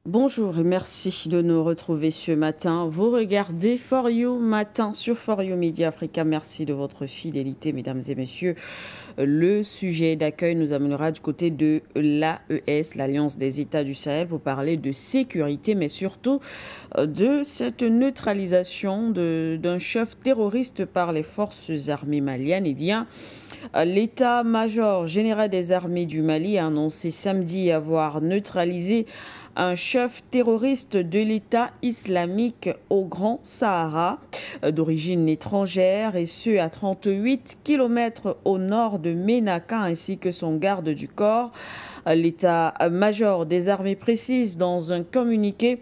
Bonjour et merci de nous retrouver ce matin. Vous regardez For You Matin sur For You Media Africa. Merci de votre fidélité, mesdames et messieurs. Le sujet d'accueil nous amènera du côté de l'AES, l'Alliance des États du Sahel, pour parler de sécurité, mais surtout de cette neutralisation d'un chef terroriste par les forces armées maliennes. Eh bien, l'état-major général des armées du Mali a annoncé samedi avoir neutralisé un chef terroriste de l'État islamique au Grand Sahara, d'origine étrangère, et ce à 38 kilomètres au nord de Ménaka, ainsi que son garde du corps. L'état-major des armées précise dans un communiqué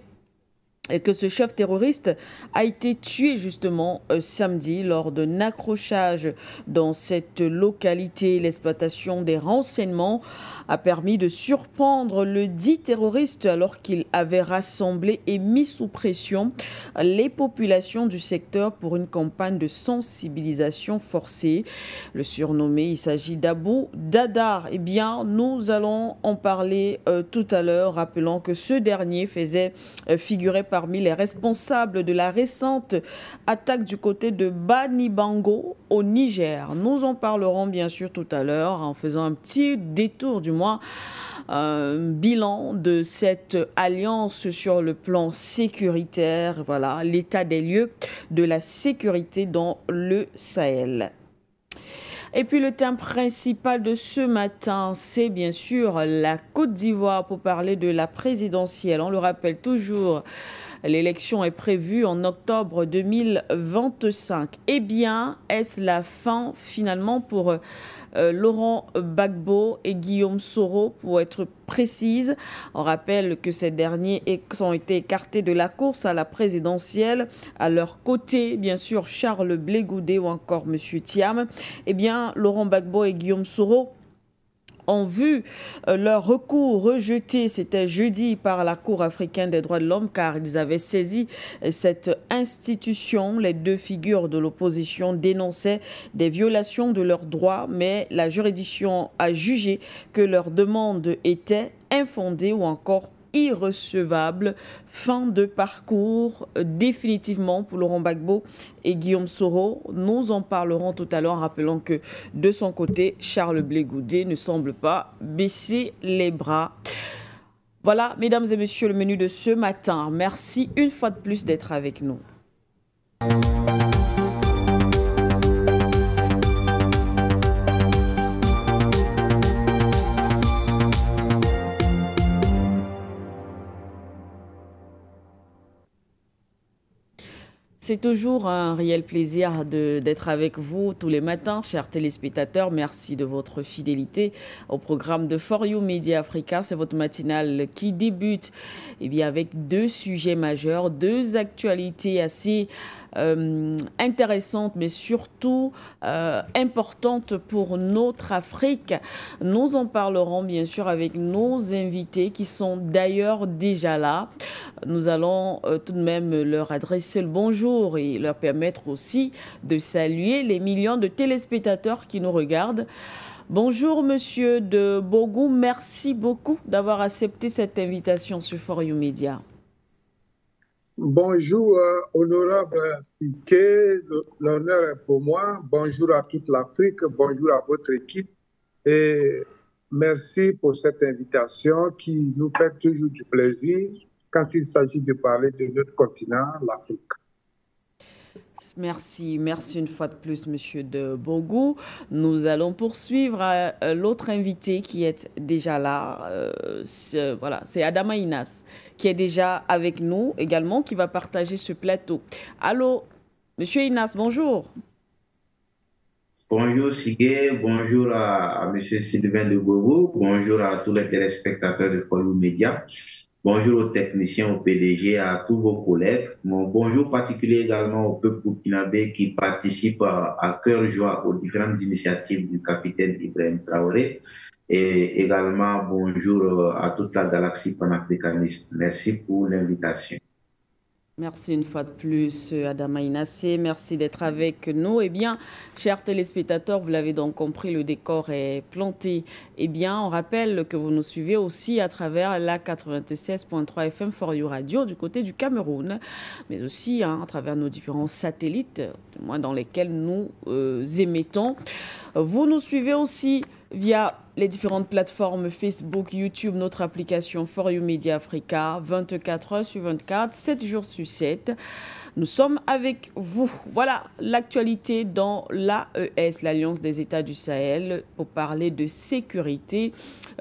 que ce chef terroriste a été tué justement samedi lors d'un accrochage dans cette localité. L'exploitation des renseignements a permis de surprendre le dit terroriste alors qu'il avait rassemblé et mis sous pression les populations du secteur pour une campagne de sensibilisation forcée. Le surnommé, il s'agit d'Abou Dadar. Eh bien, nous allons en parler tout à l'heure, rappelant que ce dernier faisait figurer parmi les responsables de la récente attaque du côté de Banibango au Niger. Nous en parlerons bien sûr tout à l'heure en faisant un petit détour du moins, un bilan de cette alliance sur le plan sécuritaire, voilà, l'état des lieux de la sécurité dans le Sahel. Et puis le thème principal de ce matin, c'est bien sûr la Côte d'Ivoire pour parler de la présidentielle. On le rappelle toujours, l'élection est prévue en octobre 2025. Eh bien, est-ce la fin finalement pour Laurent Gbagbo et Guillaume Soro, pour être précise? On rappelle que ces derniers ont été écartés de la course à la présidentielle. À leur côté, bien sûr, Charles Blé Goudé ou encore M. Thiam. Eh bien, Laurent Gbagbo et Guillaume Soro ont vu leur recours rejeté, c'était jeudi, par la Cour africaine des droits de l'homme, car ils avaient saisi cette institution. Les deux figures de l'opposition dénonçaient des violations de leurs droits, mais la juridiction a jugé que leur demande était infondée ou encore irrecevable. Fin de parcours définitivement pour Laurent Gbagbo et Guillaume Soro. Nous en parlerons tout à l'heure, en rappelant que de son côté, Charles Blé Goudé ne semble pas baisser les bras. Voilà, mesdames et messieurs, le menu de ce matin. Merci une fois de plus d'être avec nous. C'est toujours un réel plaisir d'être avec vous tous les matins, chers téléspectateurs. Merci de votre fidélité au programme de For You Media Africa. C'est votre matinale qui débute bien, avec deux sujets majeurs, deux actualités assez intéressantes, mais surtout importantes pour notre Afrique. Nous en parlerons bien sûr avec nos invités qui sont d'ailleurs déjà là. Nous allons tout de même leur adresser le bonjour et leur permettre aussi de saluer les millions de téléspectateurs qui nous regardent. Bonjour Monsieur de Bogou, merci beaucoup d'avoir accepté cette invitation sur For You Media. Bonjour, honorable Spiquet, l'honneur est pour moi. Bonjour à toute l'Afrique, bonjour à votre équipe et merci pour cette invitation qui nous fait toujours du plaisir quand il s'agit de parler de notre continent, l'Afrique. Merci, merci une fois de plus, Monsieur de Bogou. Nous allons poursuivre l'autre invité qui est déjà là. Voilà, c'est Adama Inas qui est déjà avec nous également, qui va partager ce plateau. Allô, Monsieur Inas, bonjour. Bonjour Sigue, bonjour à Monsieur Sylvain de Bogo, bonjour à tous les téléspectateurs de Follow Media, bonjour aux techniciens, au PDG, à tous vos collègues. Mon bonjour particulier également au peuple burkinabé qui participe à cœur joie aux différentes initiatives du capitaine Ibrahim Traoré. Et également bonjour à toute la galaxie panafricaniste. Merci pour l'invitation. Merci une fois de plus, Adama Inassé. Merci d'être avec nous. Eh bien, chers téléspectateurs, vous l'avez donc compris, le décor est planté. Eh bien, on rappelle que vous nous suivez aussi à travers la 96.3 FM For You Radio du côté du Cameroun, mais aussi à travers nos différents satellites, du moins dans lesquels nous émettons. Vous nous suivez aussi via les différentes plateformes Facebook, YouTube, notre application For You Media Africa, 24 heures sur 24, 7 jours sur 7. Nous sommes avec vous. Voilà l'actualité dans l'AES, l'Alliance des États du Sahel, pour parler de sécurité.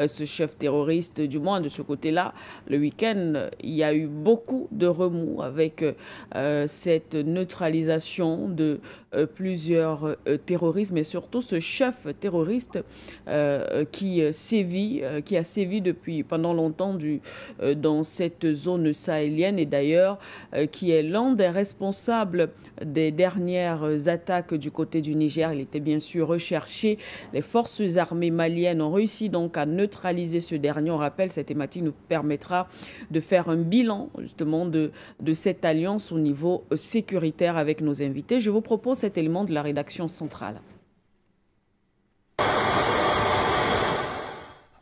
Ce chef terroriste, du moins de ce côté-là, le week-end, il y a eu beaucoup de remous avec cette neutralisation de plusieurs terroristes, mais surtout ce chef terroriste qui a sévi depuis pendant longtemps dans cette zone sahélienne et d'ailleurs qui est l'un des responsables des dernières attaques du côté du Niger. Il était bien sûr recherché. Les forces armées maliennes ont réussi donc à neutraliser ce dernier. On rappelle, cette thématique nous permettra de faire un bilan justement de cette alliance au niveau sécuritaire avec nos invités. Je vous propose cet élément de la rédaction centrale.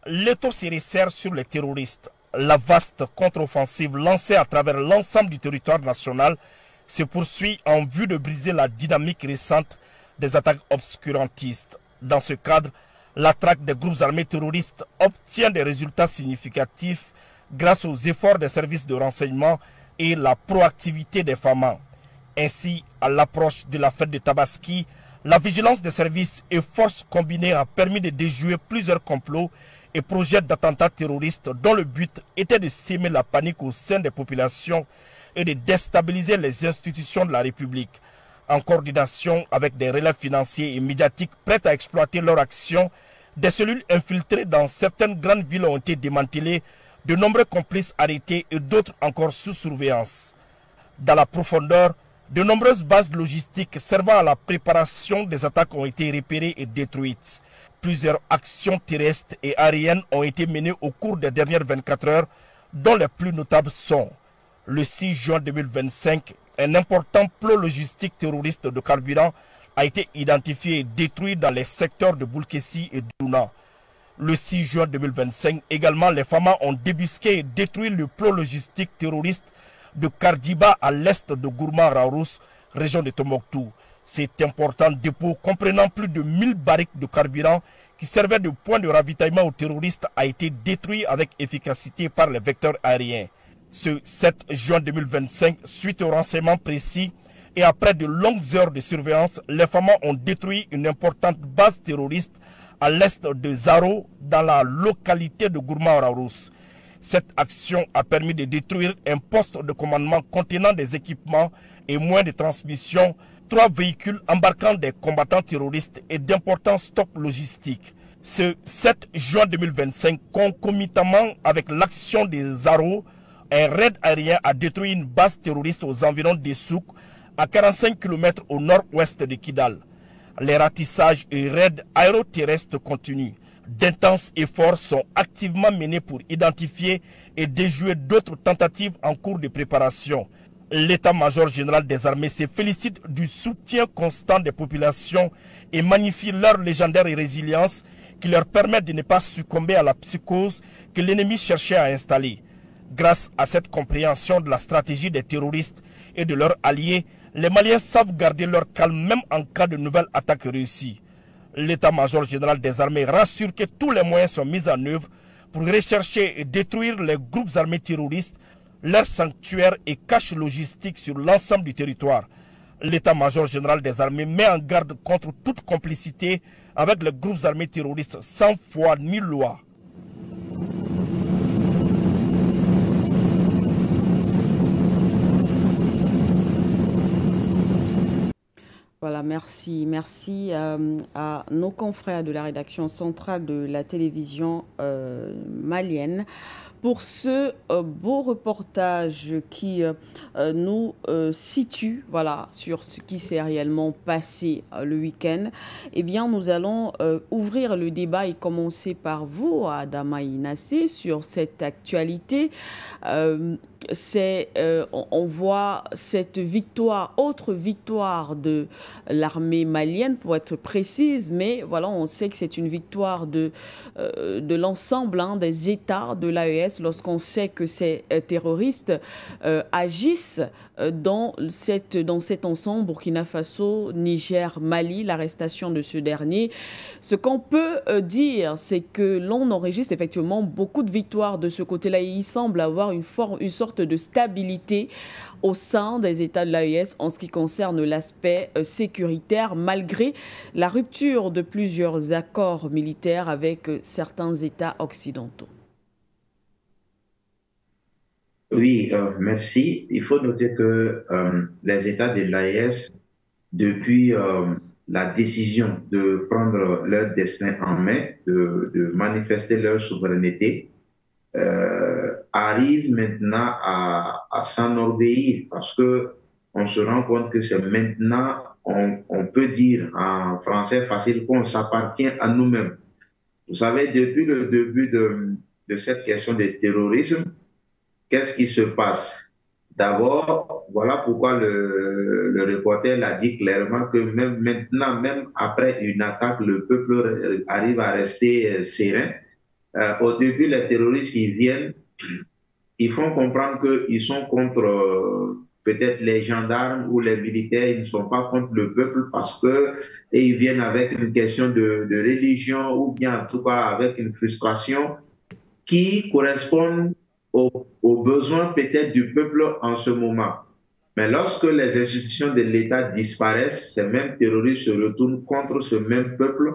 L'étau se resserre sur les terroristes. La vaste contre-offensive lancée à travers l'ensemble du territoire national se poursuit en vue de briser la dynamique récente des attaques obscurantistes. Dans ce cadre, la traque des groupes armés terroristes obtient des résultats significatifs grâce aux efforts des services de renseignement et la proactivité des FAMA. Ainsi, à l'approche de la fête de Tabaski, la vigilance des services et forces combinées a permis de déjouer plusieurs complots et projets d'attentats terroristes dont le but était de s'aimer la panique au sein des populations et de déstabiliser les institutions de la République. En coordination avec des relais financiers et médiatiques prêts à exploiter leur action, des cellules infiltrées dans certaines grandes villes ont été démantelées, de nombreux complices arrêtés et d'autres encore sous surveillance. Dans la profondeur, de nombreuses bases logistiques servant à la préparation des attaques ont été repérées et détruites. Plusieurs actions terrestres et aériennes ont été menées au cours des dernières 24 heures, dont les plus notables sont: le 6 juin 2025, un important plot logistique terroriste de carburant a été identifié et détruit dans les secteurs de Boulkessi et Douna. Le 6 juin 2025, également, les FAMA ont débusqué et détruit le plot logistique terroriste de Kardiba à l'est de Gourma-Raourous, région de Tombouctou. Cet important dépôt comprenant plus de 1000 barriques de carburant qui servait de point de ravitaillement aux terroristes a été détruit avec efficacité par les vecteurs aériens. Ce 7 juin 2025, suite aux renseignements précis et après de longues heures de surveillance, les FAMA ont détruit une importante base terroriste à l'est de Zaro, dans la localité de Gourma-Raourous. Cette action a permis de détruire un poste de commandement contenant des équipements et moyens de transmission, 3 véhicules embarquant des combattants terroristes et d'importants stocks logistiques. Ce 7 juin 2025, concomitamment avec l'action des Zaro, un raid aérien a détruit une base terroriste aux environs d'Essouk, à 45 km au nord-ouest de Kidal. Les ratissages et raids aéroterrestres continuent. D'intenses efforts sont activement menés pour identifier et déjouer d'autres tentatives en cours de préparation. L'état-major général des armées se félicite du soutien constant des populations et magnifie leur légendaire résilience qui leur permet de ne pas succomber à la psychose que l'ennemi cherchait à installer. Grâce à cette compréhension de la stratégie des terroristes et de leurs alliés, les Maliens savent garder leur calme même en cas de nouvelles attaques réussies. L'état-major général des armées rassure que tous les moyens sont mis en œuvre pour rechercher et détruire les groupes armés terroristes, leurs sanctuaires et caches logistiques sur l'ensemble du territoire. L'état-major général des armées met en garde contre toute complicité avec les groupes armés terroristes sans foi ni loi. Voilà, merci. Merci à nos confrères de la rédaction centrale de la télévision malienne pour ce beau reportage qui nous situe voilà, sur ce qui s'est réellement passé le week-end. Eh bien, nous allons ouvrir le débat et commencer par vous, Adama Inassé, sur cette actualité. on voit cette victoire, autre victoire de l'armée malienne, pour être précise, mais voilà, on sait que c'est une victoire de l'ensemble des États de l'AES lorsqu'on sait que ces terroristes agissent dans cet ensemble Burkina Faso, Niger, Mali, l'arrestation de ce dernier. Ce qu'on peut dire, c'est que l'on enregistre effectivement beaucoup de victoires de ce côté-là et il semble avoir une sorte de stabilité au sein des États de l'AES en ce qui concerne l'aspect sécuritaire, malgré la rupture de plusieurs accords militaires avec certains États occidentaux. Oui, merci. Il faut noter que les États de l'AES, depuis la décision de prendre leur destin en main, de manifester leur souveraineté, arrivent maintenant à s'enorgueillir parce que on se rend compte que c'est maintenant, on peut dire en français facile, qu'on s'appartient à nous-mêmes. Vous savez, depuis le début de cette question de terrorisme, qu'est-ce qui se passe? D'abord, voilà pourquoi le reporter l'a dit clairement que même maintenant, même après une attaque, le peuple arrive à rester serein. Au début, les terroristes, ils viennent, ils font comprendre qu'ils sont contre peut-être les gendarmes ou les militaires, ils ne sont pas contre le peuple parce que et ils viennent avec une question de religion ou bien en tout cas avec une frustration qui correspond aux besoins peut-être du peuple en ce moment. Mais lorsque les institutions de l'État disparaissent, ces mêmes terroristes se retournent contre ce même peuple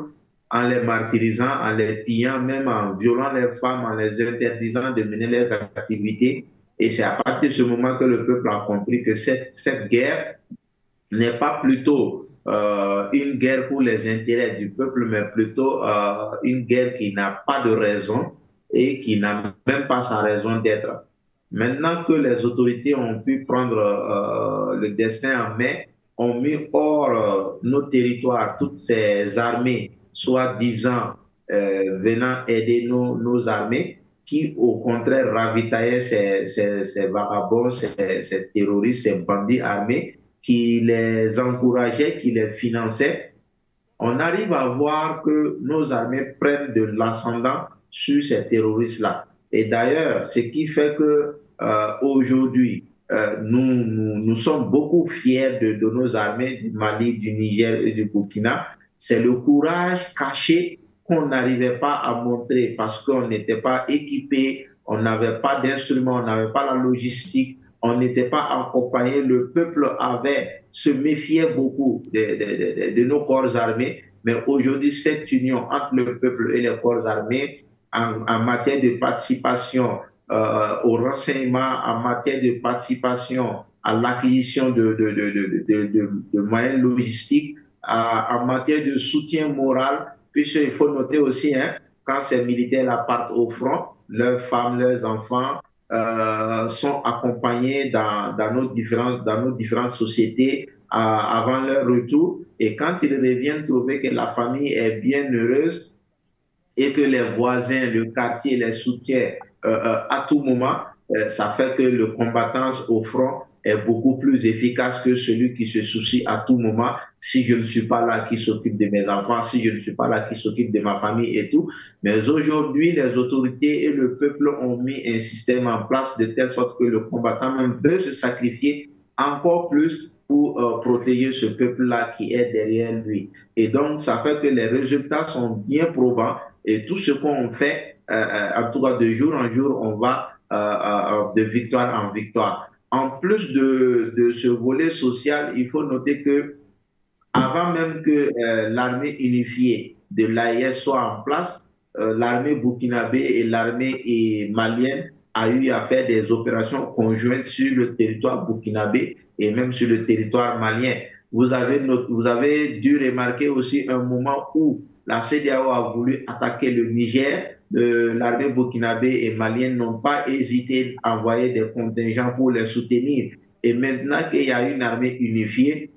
en les martyrisant, en les pillant, même en violant les femmes, en les interdisant de mener leurs activités. Et c'est à partir de ce moment que le peuple a compris que cette guerre n'est pas plutôt une guerre pour les intérêts du peuple, mais plutôt une guerre qui n'a pas de raison et qui n'a même pas sa raison d'être. Maintenant que les autorités ont pu prendre le destin en main, ont mis hors nos territoires toutes ces armées, soi-disant venant aider nos armées, qui au contraire ravitaillaient ces vagabonds, ces terroristes, ces bandits armés, qui les encourageaient, qui les finançaient. On arrive à voir que nos armées prennent de l'ascendant sur ces terroristes-là. Et d'ailleurs, ce qui fait que aujourd'hui, nous sommes beaucoup fiers de nos armées du Mali, du Niger et du Burkina, c'est le courage caché qu'on n'arrivait pas à montrer parce qu'on n'était pas équipé, on n'avait pas d'instruments, on n'avait pas la logistique, on n'était pas accompagné. Le peuple se méfiait beaucoup de nos corps armés, mais aujourd'hui, cette union entre le peuple et les corps armés en matière de participation au renseignement, en matière de participation à l'acquisition de moyens logistiques, en matière de soutien moral, puisqu'il faut noter aussi, quand ces militaires partent au front, leurs femmes, leurs enfants sont accompagnés dans nos différentes sociétés avant leur retour. Et quand ils reviennent trouver que la famille est bien heureuse et que les voisins, le quartier les soutiennent à tout moment, ça fait que le combattant au front est beaucoup plus efficace que celui qui se soucie à tout moment. Si je ne suis pas là, qui s'occupe de mes enfants, si je ne suis pas là, qui s'occupe de ma famille et tout. Mais aujourd'hui, les autorités et le peuple ont mis un système en place de telle sorte que le combattant même veut se sacrifier encore plus pour protéger ce peuple-là qui est derrière lui. Et donc, ça fait que les résultats sont bien probants et tout ce qu'on fait, en tout cas de jour en jour, on va de victoire en victoire. En plus de ce volet social, il faut noter que avant même que l'armée unifiée de l'AES soit en place, l'armée burkinabé et l'armée malienne a eu à faire des opérations conjointes sur le territoire burkinabé et même sur le territoire malien. Vous avez dû remarquer aussi un moment où la CEDEAO a voulu attaquer le Niger. L'armée burkinabé et malienne n'ont pas hésité à envoyer des contingents pour les soutenir. Et maintenant qu'il y a une armée unifiée,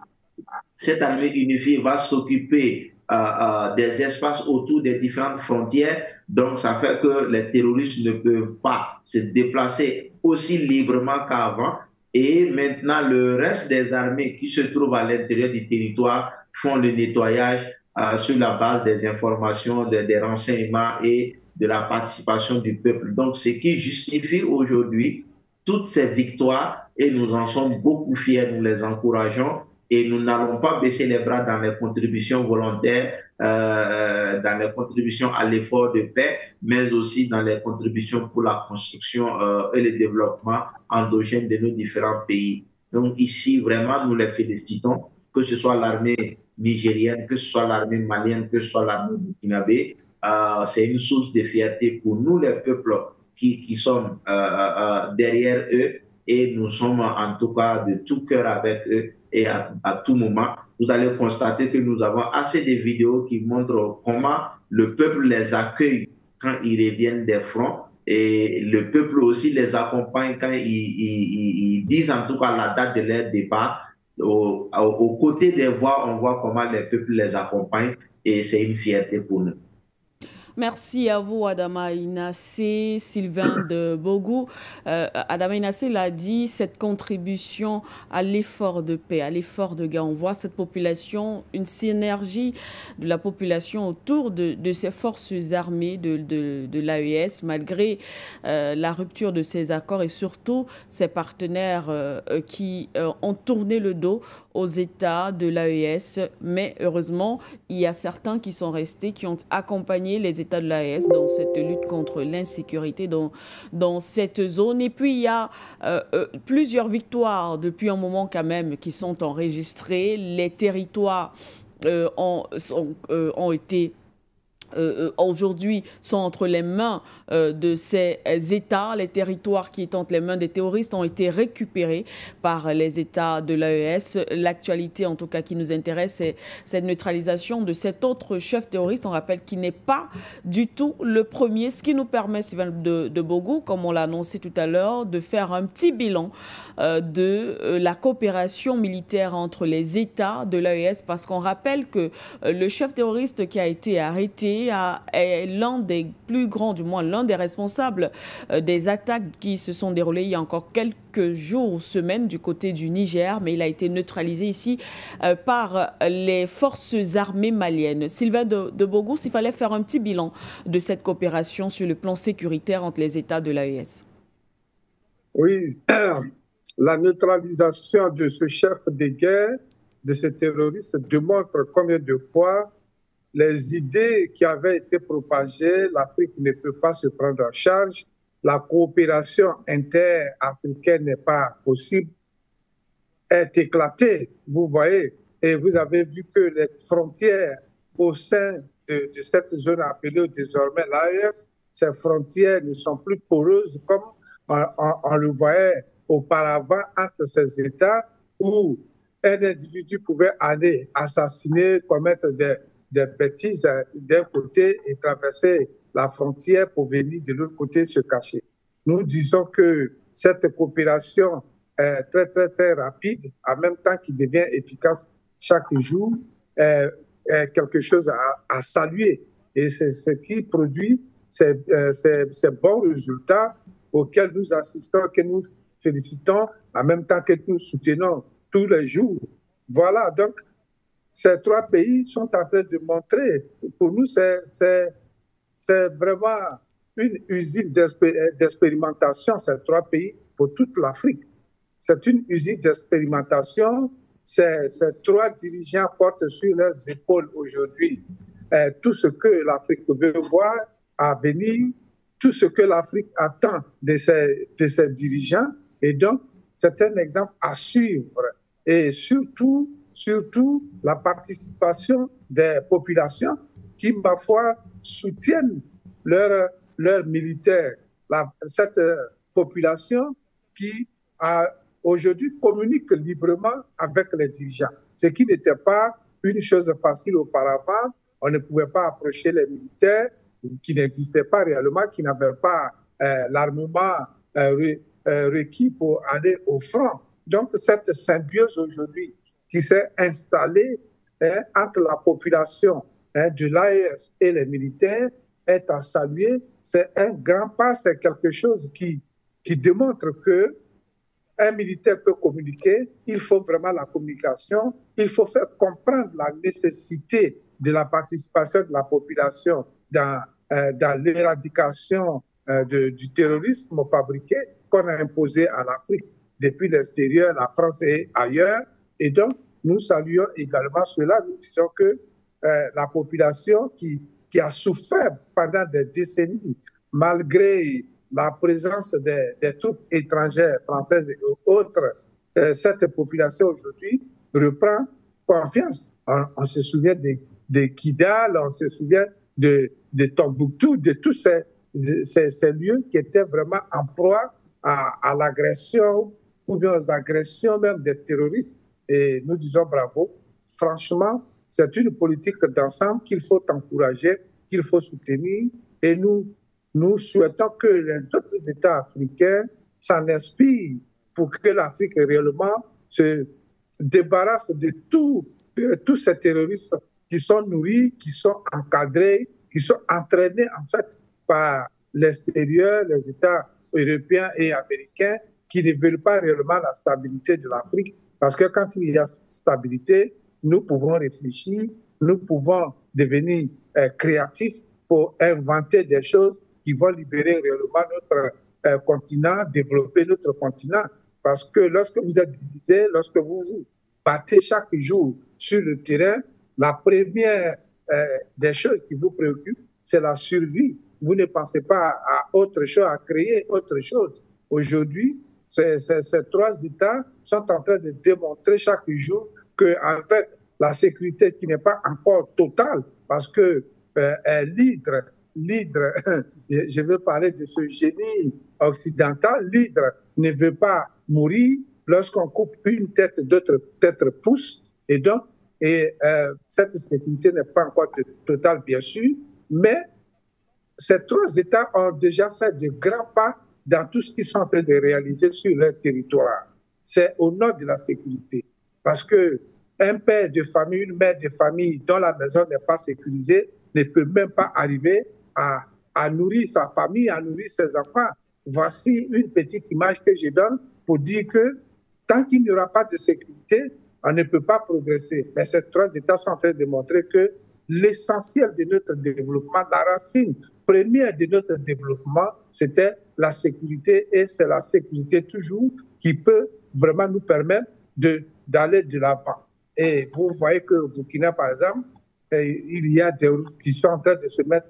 cette armée unifiée va s'occuper des espaces autour des différentes frontières. Donc, ça fait que les terroristes ne peuvent pas se déplacer aussi librement qu'avant. Et maintenant, le reste des armées qui se trouvent à l'intérieur du territoire font le nettoyage sur la base des informations, des renseignements et de la participation du peuple. Donc, ce qui justifie aujourd'hui toutes ces victoires, et nous en sommes beaucoup fiers, nous les encourageons, et nous n'allons pas baisser les bras dans les contributions volontaires, dans les contributions à l'effort de paix, mais aussi dans les contributions pour la construction et le développement endogène de nos différents pays. Donc ici, vraiment, nous les félicitons, que ce soit l'armée nigérienne, que ce soit l'armée malienne, que ce soit l'armée burkinabé. C'est une source de fierté pour nous, les peuples qui sommes derrière eux, et nous sommes en tout cas de tout cœur avec eux. Et à tout moment, vous allez constater que nous avons assez de vidéos qui montrent comment le peuple les accueille quand ils reviennent des fronts, et le peuple aussi les accompagne quand ils disent en tout cas la date de leur départ. Aux côtés des voix, on voit comment les peuples les accompagnent, et c'est une fierté pour nous. Merci à vous, Adama Inassé, Sylvain de Bogou. Adama Inassé l'a dit, cette contribution à l'effort de paix, à l'effort de guerre, on voit cette population, une synergie de la population autour de ces forces armées de l'AES, malgré la rupture de ces accords et surtout ces partenaires qui ont tourné le dos aux États de l'AES. Mais heureusement, il y a certains qui sont restés, qui ont accompagné les États de l'AES dans cette lutte contre l'insécurité dans cette zone. Et puis, il y a plusieurs victoires depuis un moment quand même qui sont enregistrées. Les territoires ont été aujourd'hui sont entre les mains de ces États. Les territoires qui étaient entre les mains des terroristes ont été récupérés par les États de l'AES. L'actualité, en tout cas, qui nous intéresse, c'est cette neutralisation de cet autre chef terroriste. On rappelle qu'il n'est pas du tout le premier, ce qui nous permet, Sylvain de Bogou, comme on l'a annoncé tout à l'heure, de faire un petit bilan de la coopération militaire entre les États de l'AES, parce qu'on rappelle que le chef terroriste qui a été arrêté est l'un des plus grands, du moins l'un des responsables des attaques qui se sont déroulées il y a encore quelques jours ou semaines du côté du Niger, mais il a été neutralisé ici par les forces armées maliennes. Sylvain de Bogou, s'il fallait faire un petit bilan de cette coopération sur le plan sécuritaire entre les États de l'AES. Oui, la neutralisation de ce chef de guerre, de ce terroriste, démontre combien de fois les idées qui avaient été propagées, l'Afrique ne peut pas se prendre en charge, la coopération interafricaine n'est pas possible, est éclatée, vous voyez. Et vous avez vu que les frontières au sein de cette zone appelée désormais l'AES, ces frontières ne sont plus poreuses comme on le voyait auparavant entre ces États où un individu pouvait aller assassiner, commettre des bêtises d'un côté et traverser la frontière pour venir de l'autre côté se cacher. Nous disons que cette coopération est très, très, très rapide, en même temps qu'il devient efficace chaque jour, est quelque chose à saluer. Et c'est ce qui produit ces bons résultats auxquels nous assistons, que nous félicitons, en même temps que nous soutenons tous les jours. Voilà, donc, ces trois pays sont en train de montrer, pour nous, c'est vraiment une usine d'expérimentation, ces trois pays, pour toute l'Afrique. C'est une usine d'expérimentation. Ces trois dirigeants portent sur leurs épaules aujourd'hui tout ce que l'Afrique veut voir à venir, tout ce que l'Afrique attend de ses dirigeants. Et donc, c'est un exemple à suivre. Et surtout la participation des populations qui, ma foi, soutiennent leurs militaires. Cette population qui aujourd'hui communique librement avec les dirigeants, ce qui n'était pas une chose facile auparavant. On ne pouvait pas approcher les militaires qui n'existaient pas réellement, qui n'avaient pas l'armement requis pour aller au front. Donc, cette symbiose aujourd'hui qui s'est installée entre la population de l'AES et les militaires est à saluer. C'est un grand pas, c'est quelque chose qui démontre que un militaire peut communiquer, il faut vraiment la communication, il faut faire comprendre la nécessité de la participation de la population dans l'éradication du terrorisme fabriqué qu'on a imposé à l'Afrique depuis l'extérieur, la France et ailleurs. Et donc, nous saluons également cela. Nous disons que la population qui a souffert pendant des décennies, malgré la présence des troupes étrangères, françaises et autres, cette population aujourd'hui reprend confiance. On se souvient de Kidal, on se souvient de Tombouctou, de tous ces lieux qui étaient vraiment en proie à l'agression ou bien aux agressions même des terroristes. Et nous disons bravo. Franchement, c'est une politique d'ensemble qu'il faut encourager, qu'il faut soutenir. Et nous souhaitons que les autres États africains s'en inspirent pour que l'Afrique réellement se débarrasse de tous ces terroristes qui sont nourris, qui sont encadrés, qui sont entraînés en fait par l'extérieur, les États européens et américains qui ne veulent pas réellement la stabilité de l'Afrique. Parce que quand il y a stabilité, nous pouvons réfléchir, nous pouvons devenir créatifs pour inventer des choses qui vont libérer réellement notre continent, développer notre continent. Parce que lorsque vous êtes divisé, lorsque vous vous battez chaque jour sur le terrain, la première des choses qui vous préoccupent, c'est la survie. Vous ne pensez pas à autre chose, à créer autre chose. Aujourd'hui, ces trois États sont en train de démontrer chaque jour qu'avec la sécurité qui n'est pas encore totale, parce que l'hydre, je veux parler de ce génie occidental, l'hydre ne veut pas mourir. Lorsqu'on coupe une tête, d'autres têtes poussent. Et donc, cette sécurité n'est pas encore totale, bien sûr, mais ces trois États ont déjà fait de grands pas dans tout ce qu'ils sont en train de réaliser sur leur territoire. C'est au nom de la sécurité. Parce qu'un père de famille, une mère de famille dont la maison n'est pas sécurisée ne peut même pas arriver à nourrir sa famille, à nourrir ses enfants. Voici une petite image que je donne pour dire que tant qu'il n'y aura pas de sécurité, on ne peut pas progresser. Mais ces trois États sont en train de montrer que l'essentiel de notre développement, la racine première de notre développement, c'était la sécurité, et c'est la sécurité toujours qui peut vraiment nous permettre d'aller de l'avant. Et vous voyez que au Burkina, par exemple, il y a des routes qui sont en train de se mettre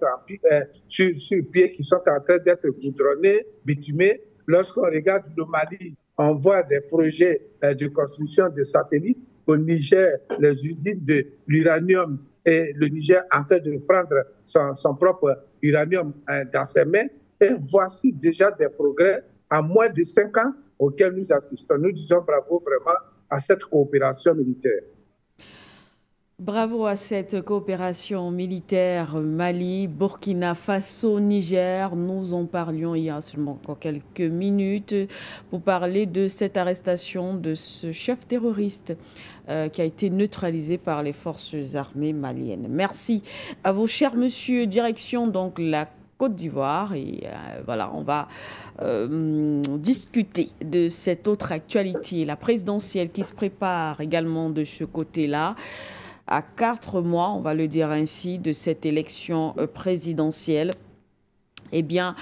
sur pied, qui sont en train d'être goudronnées, bitumées. Lorsqu'on regarde le Mali, on voit des projets de construction de satellites. Au Niger, les usines de l'uranium, et le Niger en train de prendre son propre uranium dans ses mains. Et voici déjà des progrès en moins de 5 ans auxquels nous assistons. Nous disons bravo vraiment à cette coopération militaire. Bravo à cette coopération militaire Mali, Burkina Faso, Niger. Nous en parlions il y a seulement quelques minutes pour parler de cette arrestation de ce chef terroriste qui a été neutralisé par les forces armées maliennes. Merci à vous, chers monsieur. Direction donc la Côte d'Ivoire et voilà, on va discuter de cette autre actualité, la présidentielle qui se prépare également de ce côté-là. À 4 mois, on va le dire ainsi, de cette élection présidentielle, eh bien,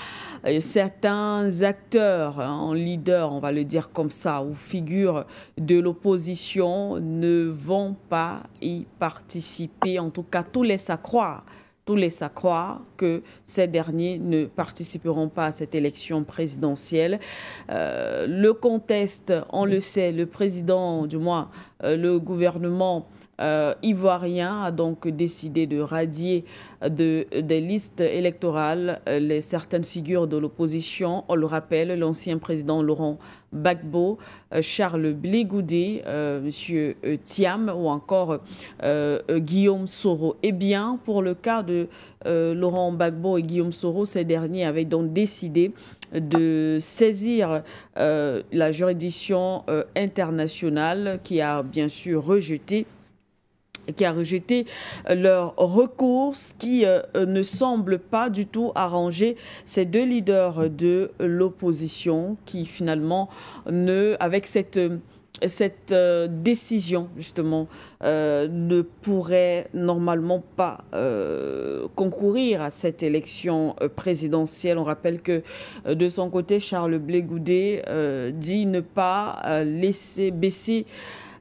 certains acteurs, en leader, on va le dire comme ça, ou figures de l'opposition ne vont pas y participer. En tout cas, tout laisse à croire que ces derniers ne participeront pas à cette élection présidentielle. Le contexte, on le sait, le président, du moins le gouvernement ivoirien a donc décidé de radier des listes électorales certaines figures de l'opposition. On le rappelle, l'ancien président Laurent Gbagbo, Charles Blé Goudé, M. Thiam ou encore Guillaume Soro. Eh bien, pour le cas de Laurent Gbagbo et Guillaume Soro, ces derniers avaient donc décidé de saisir la juridiction internationale qui a bien sûr rejeté qui a rejeté leur recours, ce qui ne semble pas du tout arranger ces deux leaders de l'opposition qui finalement, avec cette décision justement, ne pourrait normalement pas concourir à cette élection présidentielle. On rappelle que de son côté, Charles Blé Goudé dit ne pas laisser baisser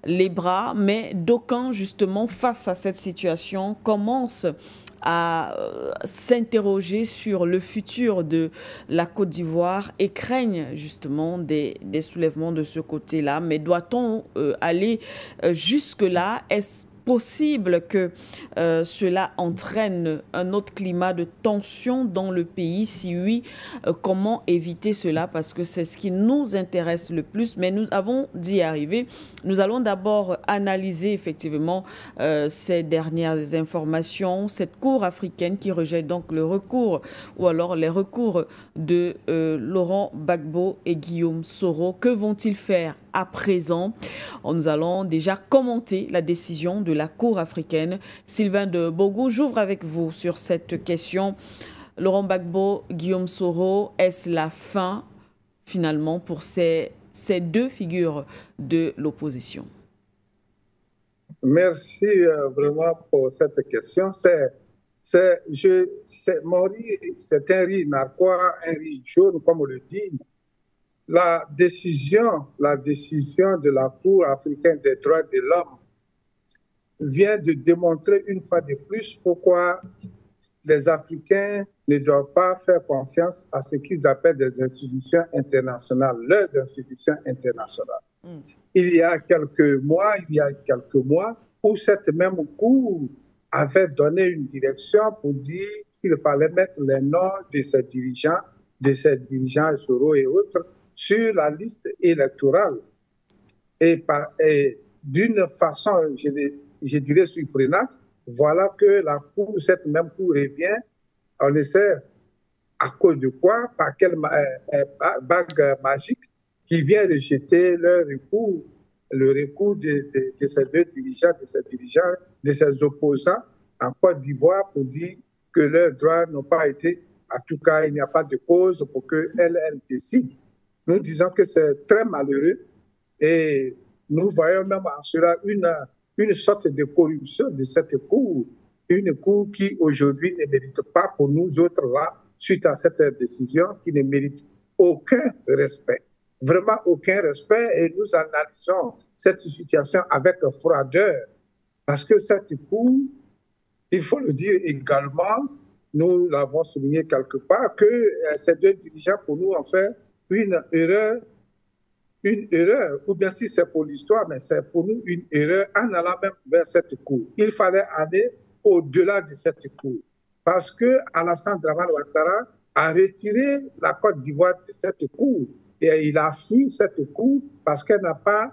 les bras, mais d'aucuns, justement, face à cette situation, commencent à s'interroger sur le futur de la Côte d'Ivoire et craignent justement des soulèvements de ce côté-là. Mais doit-on aller jusque-là? Est-ce possible que cela entraîne un autre climat de tension dans le pays? Si oui, comment éviter cela? Parce que c'est ce qui nous intéresse le plus, mais nous avons d'y arriver. Nous allons d'abord analyser effectivement ces dernières informations, cette Cour africaine qui rejette donc le recours ou alors les recours de Laurent Gbagbo et Guillaume Soro. Que vont-ils faire à présent? Nous allons déjà commenter la décision de la Cour africaine. Sylvain de Bourgou, j'ouvre avec vous sur cette question. Laurent Gbagbo, Guillaume Soro, est-ce la fin finalement pour ces deux figures de l'opposition? Merci vraiment pour cette question. C'est un riz narquois, un riz jaune, comme on le dit. La décision de la Cour africaine des droits de l'homme vient de démontrer une fois de plus pourquoi les Africains ne doivent pas faire confiance à ce qu'ils appellent des institutions internationales, leurs institutions internationales. Il y a quelques mois, où cette même Cour avait donné une direction pour dire qu'il fallait mettre les noms de ces dirigeants, Soro et autres, sur la liste électorale. Et d'une façon, je dirais, surprenante, voilà que cette même Cour revient, on ne sait à cause de quoi, par quelle bague magique, qui vient rejeter le recours de ces deux dirigeants, de ces opposants en Côte d'Ivoire pour dire que leurs droits n'ont pas été, en tout cas, il n'y a pas de cause pour qu'elles décident. Nous disons que c'est très malheureux et nous voyons même en cela une sorte de corruption de cette Cour, une Cour qui aujourd'hui ne mérite pas pour nous autres là, suite à cette décision, qui ne mérite aucun respect, vraiment aucun respect, et nous analysons cette situation avec froideur parce que cette Cour, il faut le dire également, nous l'avons souligné quelque part, que ces deux dirigeants pour nous ont fait une erreur, ou bien si c'est pour l'histoire, mais c'est pour nous une erreur en allant même vers cette Cour. Il fallait aller au-delà de cette Cour, parce que Alassane Dramane Ouattara a retiré la Côte d'Ivoire de cette Cour, et il a fui cette Cour parce qu'elle n'a pas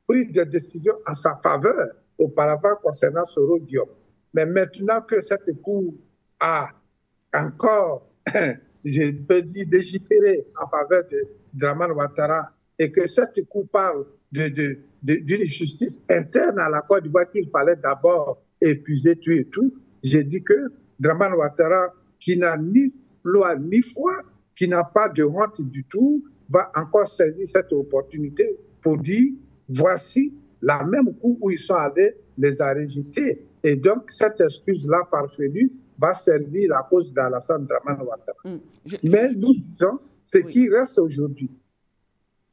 pris de décision en sa faveur auparavant concernant Soro Diop. Mais maintenant que cette Cour a encore, je peux dire, légiféré en faveur de Dramane Ouattara et que cette Cour parle d'une justice interne à la Côte d'Ivoire qu'il fallait d'abord épuiser, tuer et tout, j'ai dit que Dramane Ouattara, qui n'a ni loi ni foi, qui n'a pas de honte du tout, va encore saisir cette opportunité pour dire voici la même Cour où ils sont allés, les a rejetés. Et donc, cette excuse-là farfelue va servir la cause d'Alassane Dramane Ouattara. Mais nous disons, ce qui reste aujourd'hui,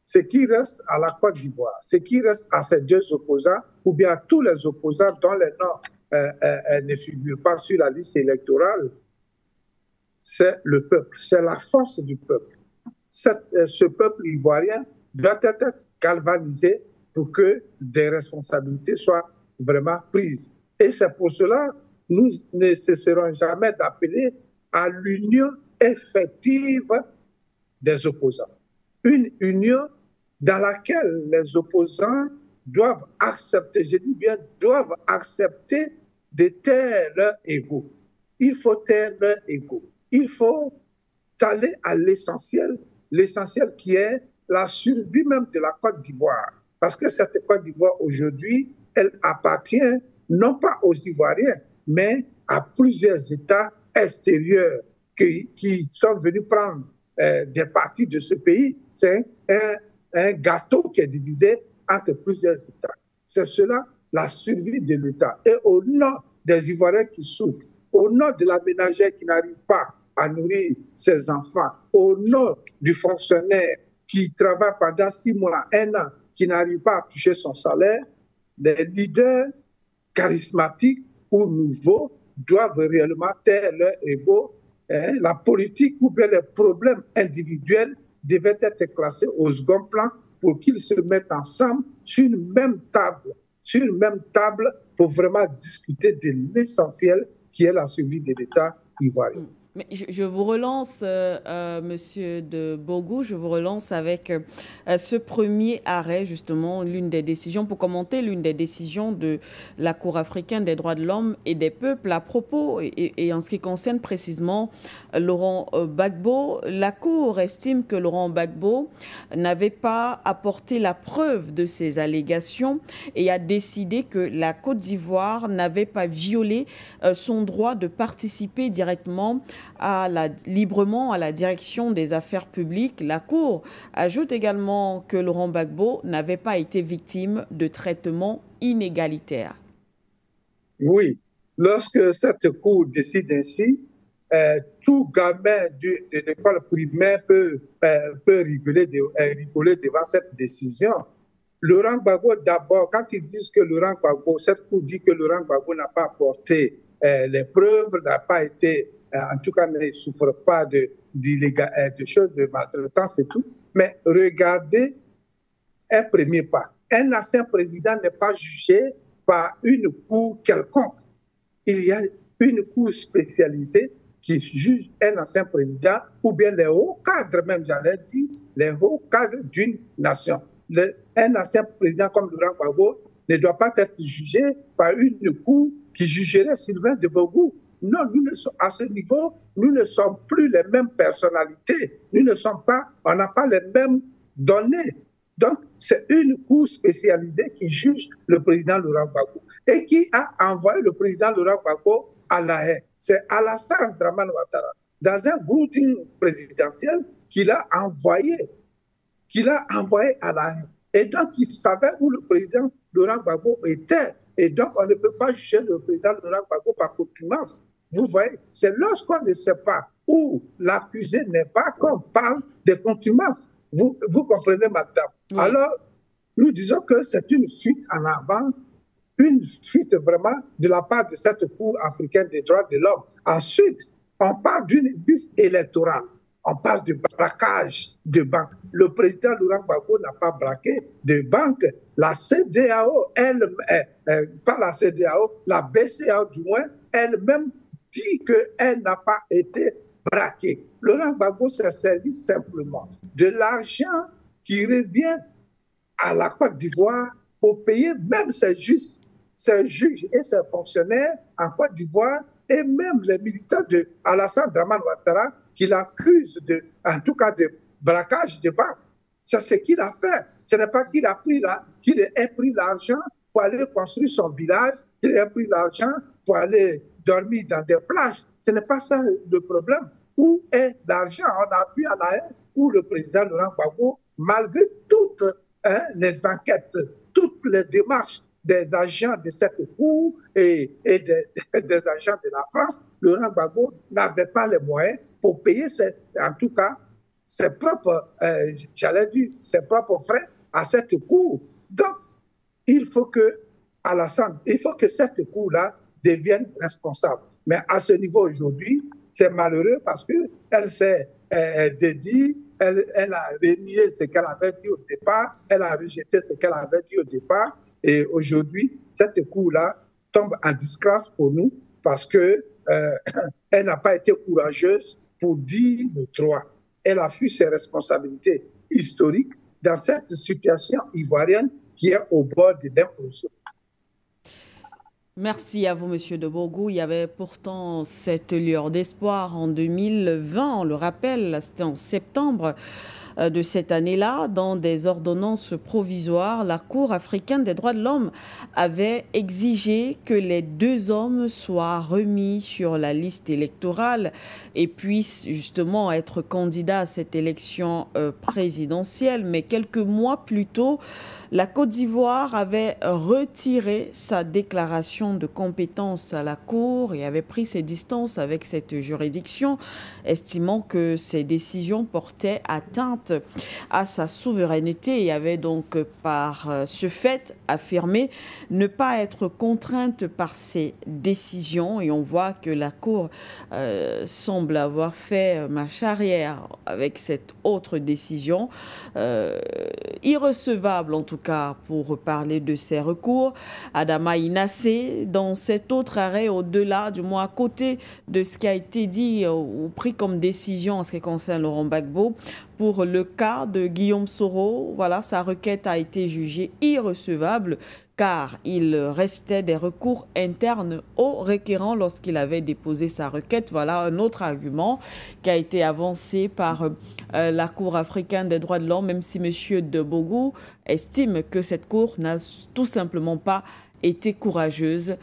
ce qui reste à la Côte d'Ivoire, ce qui reste à ces deux opposants, ou bien à tous les opposants dont les noms ne figurent pas sur la liste électorale, c'est le peuple, c'est la force du peuple. Ce peuple ivoirien doit être galvanisé pour que des responsabilités soient vraiment prises. Et c'est pour cela que nous ne cesserons jamais d'appeler à l'union effective des opposants. Une union dans laquelle les opposants doivent accepter, je dis bien, doivent accepter de taire leur ego. Il faut taire leur ego. Il faut aller à l'essentiel qui est la survie même de la Côte d'Ivoire. Parce que cette Côte d'Ivoire aujourd'hui, elle appartient non pas aux Ivoiriens, mais à plusieurs États extérieurs qui sont venus prendre des parties de ce pays. C'est un gâteau qui est divisé entre plusieurs États. C'est cela la survie de l'État. Et au nom des Ivoiriens qui souffrent, au nom de la ménagère qui n'arrive pas à nourrir ses enfants, au nom du fonctionnaire qui travaille pendant 6 mois, 1 an, qui n'arrive pas à toucher son salaire, les leaders charismatiques ou nouveaux doivent réellement taire leur ego. La politique ou bien les problèmes individuels devaient être classés au second plan pour qu'ils se mettent ensemble sur une même table pour vraiment discuter de l'essentiel qui est la survie de l'État ivoirien. Mais je vous relance, Monsieur de Bourgou, je vous relance avec ce premier arrêt, justement, l'une des décisions, pour commenter l'une des décisions de la Cour africaine des droits de l'homme et des peuples à propos, et en ce qui concerne précisément Laurent Gbagbo. La Cour estime que Laurent Gbagbo n'avait pas apporté la preuve de ces allégations et a décidé que la Côte d'Ivoire n'avait pas violé son droit de participer directement librement à la direction des affaires publiques. La Cour ajoute également que Laurent Gbagbo n'avait pas été victime de traitement inégalitaire. Oui, lorsque cette Cour décide ainsi, tout gamin de l'école primaire peut rigoler devant cette décision. Laurent Gbagbo, d'abord, quand ils disent que Laurent Gbagbo, cette Cour dit que Laurent Gbagbo n'a pas apporté les preuves, n'a pas été, en tout cas, ne souffre pas de choses de maltraitance et tout. Mais regardez un premier pas. Un ancien président n'est pas jugé par une cour quelconque. Il y a une cour spécialisée qui juge un ancien président ou bien les hauts cadres, même j'allais dire, les hauts cadres d'une nation. Un ancien président comme Laurent Gbagbo ne doit pas être jugé par une cour qui jugerait Sylvain de Bourgou. Non, à ce niveau, nous ne sommes plus les mêmes personnalités. On n'a pas les mêmes données. Donc, c'est une cour spécialisée qui juge le président Laurent Gbagbo et qui a envoyé le président Laurent Gbagbo à La Haye. C'est Alassane Dramane Ouattara, dans un meeting présidentiel, qu'il a envoyé à La Haye. Et donc, il savait où le président Laurent Gbagbo était. Et donc, on ne peut pas juger le président Laurent Gbagbo par contumace. Vous voyez, c'est lorsqu'on ne sait pas où l'accusé n'est pas qu'on parle de contumace. Vous comprenez, madame? Oui. Alors, nous disons que c'est une fuite en avant, une fuite vraiment de la part de cette Cour africaine des droits de l'homme. Ensuite, on parle d'une liste électorale. On parle de braquage de banques. Le président Laurent Gbagbo n'a pas braqué de banques. La CEDEAO, pas la CEDEAO, la BCEAO du moins, elle-même dit qu'elle n'a pas été braquée. Laurent Gbagbo s'est servi simplement de l'argent qui revient à la Côte d'Ivoire pour payer même ses juges et ses fonctionnaires en Côte d'Ivoire et même les militants de Alassane Dramane Ouattara qui l'accusent en tout cas de braquage de banque. C'est ce qu'il a fait. Ce n'est pas qu'il ait pris l'argent pour aller construire son village, qu'il ait pris l'argent pour aller dormir dans des plages. Ce n'est pas ça le problème. Où est l'argent? On a vu à La Haye où le président Laurent Gbagbo, malgré toutes les enquêtes, toutes les démarches des agents de cette cour et des agents de la France, Laurent Gbagbo n'avait pas les moyens pour payer en tout cas ses propres, ses propres frais à cette cour. Donc, il faut que cette cour-là devienne responsable. Mais à ce niveau aujourd'hui, c'est malheureux parce qu'elle s'est dédiée, elle a renié ce qu'elle avait dit au départ, elle a rejeté ce qu'elle avait dit au départ. Et aujourd'hui, cette cour-là tombe en disgrâce pour nous parce qu'elle n'a pas été courageuse pour dire le droit. Elle a fui ses responsabilités historiques dans cette situation ivoirienne qui est au bord de l'implosion. Merci à vous, Monsieur de Bourgou. Il y avait pourtant cette lueur d'espoir en 2020, on le rappelle, c'était en septembre. de cette année-là, dans des ordonnances provisoires, la Cour africaine des droits de l'homme avait exigé que les 2 hommes soient remis sur la liste électorale et puissent justement être candidats à cette élection présidentielle. Mais quelques mois plus tôt, la Côte d'Ivoire avait retiré sa déclaration de compétence à la Cour et avait pris ses distances avec cette juridiction, estimant que ces décisions portaient atteinte à sa souveraineté et avait donc par ce fait affirmé ne pas être contrainte par ces décisions. Et on voit que la Cour semble avoir fait marche arrière avec cette autre décision, irrecevable en tout cas pour parler de ces recours. Adama Inassé, dans cet autre arrêt, au-delà, du moins à côté de ce qui a été dit ou pris comme décision en ce qui concerne Laurent Gbagbo, pour le cas de Guillaume Soro, voilà, sa requête a été jugée irrecevable car il restait des recours internes au requérant lorsqu'il avait déposé sa requête. Voilà un autre argument qui a été avancé par la Cour africaine des droits de l'homme, même si M. Debogou estime que cette Cour n'a tout simplement pas été courageuse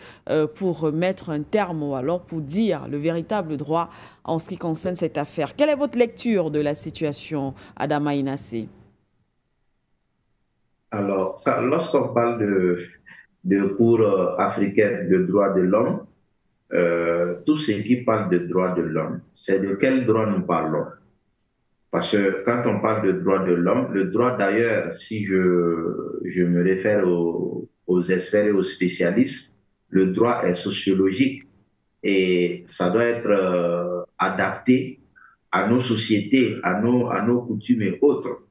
pour mettre un terme ou alors pour dire le véritable droit en ce qui concerne cette affaire. Quelle est votre lecture de la situation, Adama Inassé? Alors, lorsqu'on parle de Cour africaine de droits de l'homme, tout ce qui parle de droits de l'homme, c'est de quel droit nous parlons? Parce que quand on parle de droits de l'homme, le droit d'ailleurs, si je me réfère aux experts et aux spécialistes, le droit est sociologique et ça doit être adapté à nos sociétés, à nos coutumes et autres.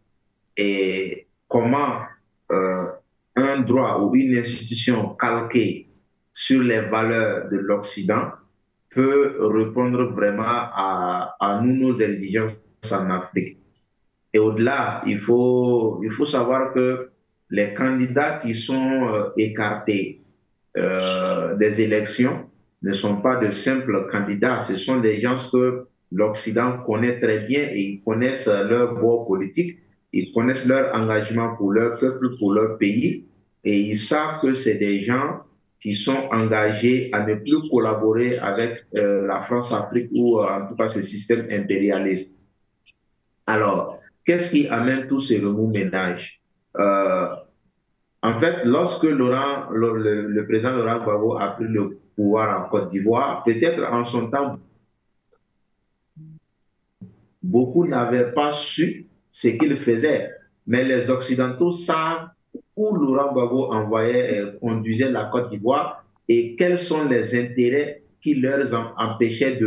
Et comment un droit ou une institution calquée sur les valeurs de l'Occident peut répondre vraiment à nous, nos exigences en Afrique. Et au-delà, il faut savoir que les candidats qui sont écartés des élections ne sont pas de simples candidats, ce sont des gens que l'Occident connaît très bien et ils connaissent leur bord politique. Ils connaissent leur engagement pour leur peuple, pour leur pays, et ils savent que c'est des gens qui sont engagés à ne plus collaborer avec la France-Afrique ou en tout cas ce système impérialiste. Alors, qu'est-ce qui amène tous ces remous-ménages? En fait, lorsque le président Laurent Gbagbo a pris le pouvoir en Côte d'Ivoire, peut-être en son temps, beaucoup n'avaient pas su ce qu'il faisait. Mais les Occidentaux savent où Laurent Gbagbo conduisait la Côte d'Ivoire et quels sont les intérêts qui leur empêchaient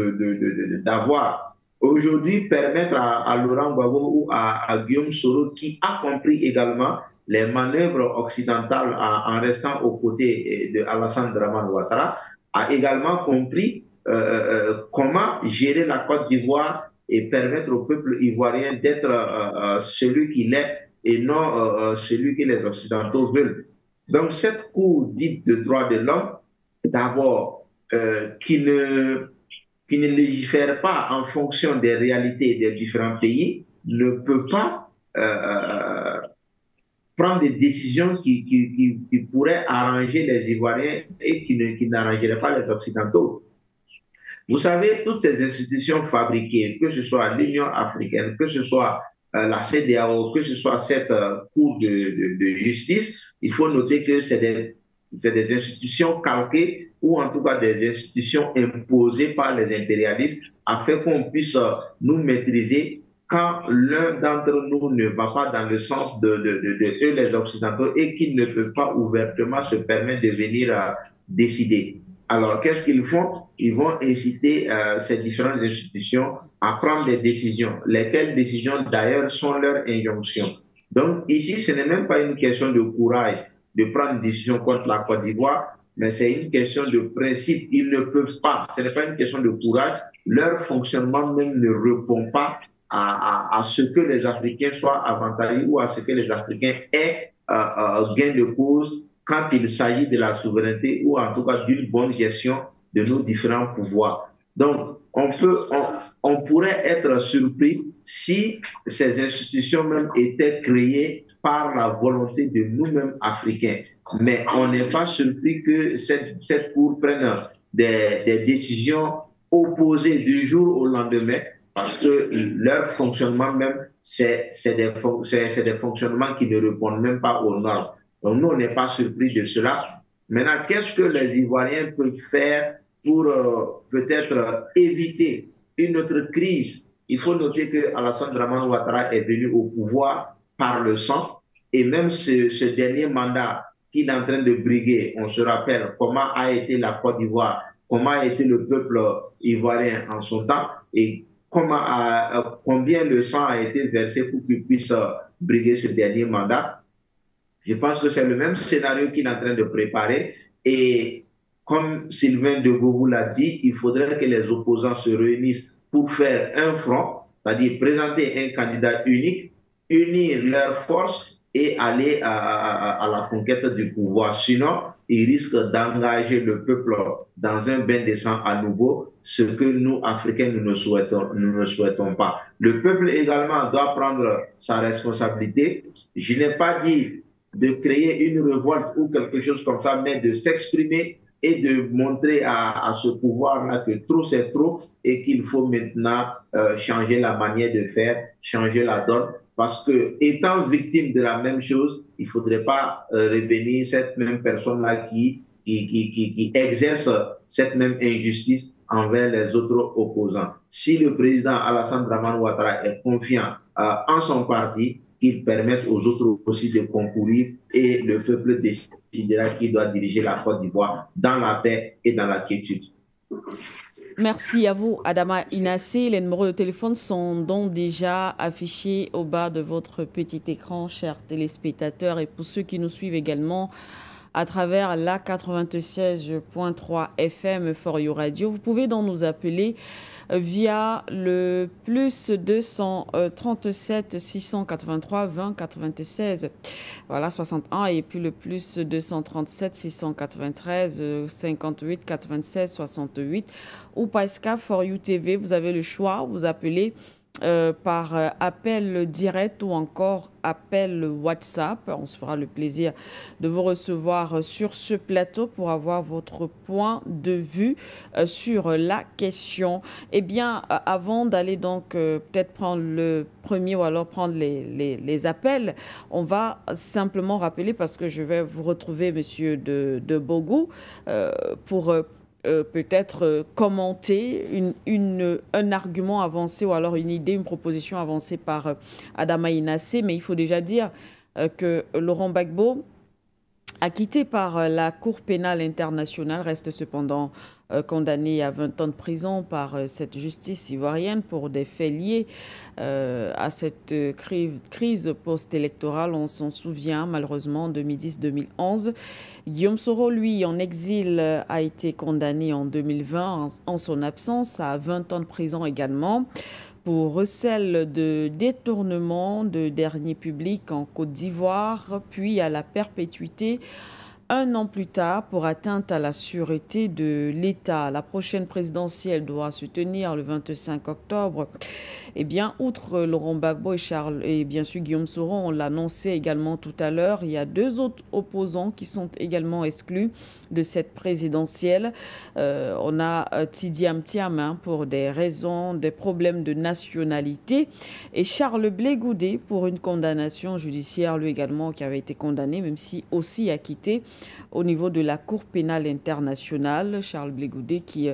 d'avoir. Aujourd'hui, permettre à Laurent Gbagbo ou à Guillaume Soro, qui a compris également les manœuvres occidentales en restant aux côtés de Alassane Dramane Ouattara, a également compris comment gérer la Côte d'Ivoire et permettre au peuple ivoirien d'être celui qu'il est et non celui que les Occidentaux veulent. Donc cette Cour dite de droits de l'homme, d'abord, qui ne légifère pas en fonction des réalités des différents pays, ne peut pas prendre des décisions qui pourraient arranger les Ivoiriens et qui n'arrangeraient pas les Occidentaux. Vous savez, toutes ces institutions fabriquées, que ce soit l'Union africaine, que ce soit la CEDEAO, que ce soit cette Cour de justice, il faut noter que c'est des institutions calquées ou en tout cas des institutions imposées par les impérialistes afin qu'on puisse nous maîtriser quand l'un d'entre nous ne va pas dans le sens de eux, les Occidentaux, et qu'ils ne peuvent pas ouvertement se permettre de venir décider. Alors, qu'est-ce qu'ils font? Ils vont inciter ces différentes institutions à prendre des décisions, lesquelles décisions d'ailleurs sont leurs injonctions. Donc ici, ce n'est même pas une question de courage de prendre une décision contre la Côte d'Ivoire, mais c'est une question de principe. Ils ne peuvent pas, ce n'est pas une question de courage, leur fonctionnement même ne répond pas à ce que les Africains soient avantagés ou à ce que les Africains aient gain de cause quand il s'agit de la souveraineté ou en tout cas d'une bonne gestion de nos différents pouvoirs. Donc, on pourrait être surpris si ces institutions même étaient créées par la volonté de nous-mêmes Africains. Mais on n'est pas surpris que cette Cour prenne des décisions opposées du jour au lendemain, parce que leur fonctionnement même, c'est des fonctionnements qui ne répondent même pas aux normes. Donc, nous, on n'est pas surpris de cela. Maintenant, qu'est-ce que les Ivoiriens peuvent faire pour peut-être éviter une autre crise? Il faut noter que Alassane Dramane Ouattara est venu au pouvoir par le sang, et même ce dernier mandat qu'il est en train de briguer, on se rappelle comment a été la Côte d'Ivoire, comment a été le peuple ivoirien en son temps, et combien le sang a été versé pour qu'il puisse briguer ce dernier mandat. Je pense que c'est le même scénario qu'il est en train de préparer. Et comme Sylvain de Gobou l'a dit, il faudrait que les opposants se réunissent pour faire un front, c'est-à-dire présenter un candidat unique, unir leurs forces et aller à la conquête du pouvoir. Sinon, ils risquent d'engager le peuple dans un bain de sang à nouveau, ce que nous, Africains, nous ne souhaitons pas. Le peuple également doit prendre sa responsabilité. Je n'ai pas dit de créer une révolte ou quelque chose comme ça, mais de s'exprimer et de montrer à ce pouvoir-là que trop c'est trop et qu'il faut maintenant changer la manière de faire, changer la donne. Parce que étant victime de la même chose, il ne faudrait pas revenir cette même personne-là qui exerce cette même injustice envers les autres opposants. Si le président Alassane Dramane Ouattara est confiant en son parti, qu'il permette aux autres aussi de concourir, et le peuple décidera qui doit diriger la Côte d'Ivoire dans la paix et dans la quiétude. Merci à vous, Adama Inassé. Les numéros de téléphone sont donc déjà affichés au bas de votre petit écran, chers téléspectateurs, et pour ceux qui nous suivent également à travers la 96.3 FM For You Radio. Vous pouvez donc nous appeler via le plus 237 683 20 96, voilà, 61, et puis le plus 237 693 58 96 68, ou par Skype For You TV. Vous avez le choix, vous appelez par appel direct ou encore appel WhatsApp. On se fera le plaisir de vous recevoir sur ce plateau pour avoir votre point de vue sur la question. Eh bien, avant d'aller donc peut-être prendre le premier ou alors prendre les appels, on va simplement rappeler, parce que je vais vous retrouver, monsieur de Bogou, pour peut-être commenter un argument avancé ou alors une idée, une proposition avancée par Adama Inassé. Mais il faut déjà dire que Laurent Gbagbo, acquitté par la Cour pénale internationale, reste cependant condamné à 20 ans de prison par cette justice ivoirienne pour des faits liés à cette crise post-électorale. On s'en souvient malheureusement en 2010-2011. Guillaume Soro, lui, en exil, a été condamné en 2020 en son absence à 20 ans de prison également pour recel de détournement de deniers publics en Côte d'Ivoire, puis à la perpétuité un an plus tard pour atteinte à la sûreté de l'État. La prochaine présidentielle doit se tenir le 25 octobre. Eh bien, outre Laurent Gbagbo et bien sûr Guillaume Soro, on l'annonçait également tout à l'heure, il y a deux autres opposants qui sont également exclus de cette présidentielle. On a Tidi Amtiam pour des raisons, des problèmes de nationalité, et Charles Blé Goudé pour une condamnation judiciaire, lui également, qui avait été condamné, même si aussi acquitté au niveau de la Cour pénale internationale. Charles Blé Goudé qui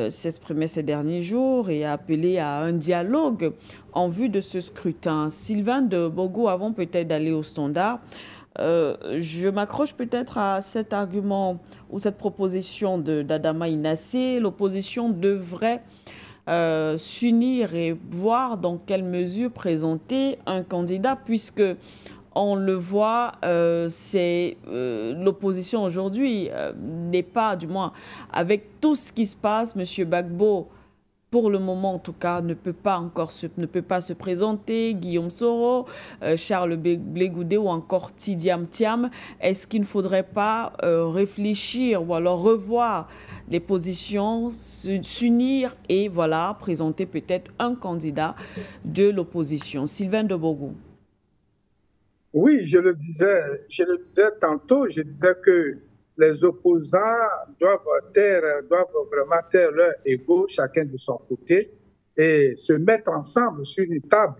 s'exprimait ces derniers jours et a appelé à un dialogue en vue de ce scrutin. Sylvain de Bogou, avant peut-être d'aller au standard, je m'accroche peut-être à cet argument ou cette proposition d'Adama Inassé. L'opposition devrait s'unir et voir dans quelle mesure présenter un candidat, puisque on le voit, l'opposition aujourd'hui n'est pas, du moins, avec tout ce qui se passe, M. Gbagbo pour le moment en tout cas, ne peut pas se présenter, Guillaume Soro, Charles Blé Goudé ou encore Tidiam Thiam. Est-ce qu'il ne faudrait pas réfléchir ou alors revoir les positions, s'unir et voilà, présenter peut-être un candidat de l'opposition? Sylvain de Bogou. Oui, je le disais tantôt, je disais que les opposants doivent vraiment taire leur ego, chacun de son côté, et se mettre ensemble sur une table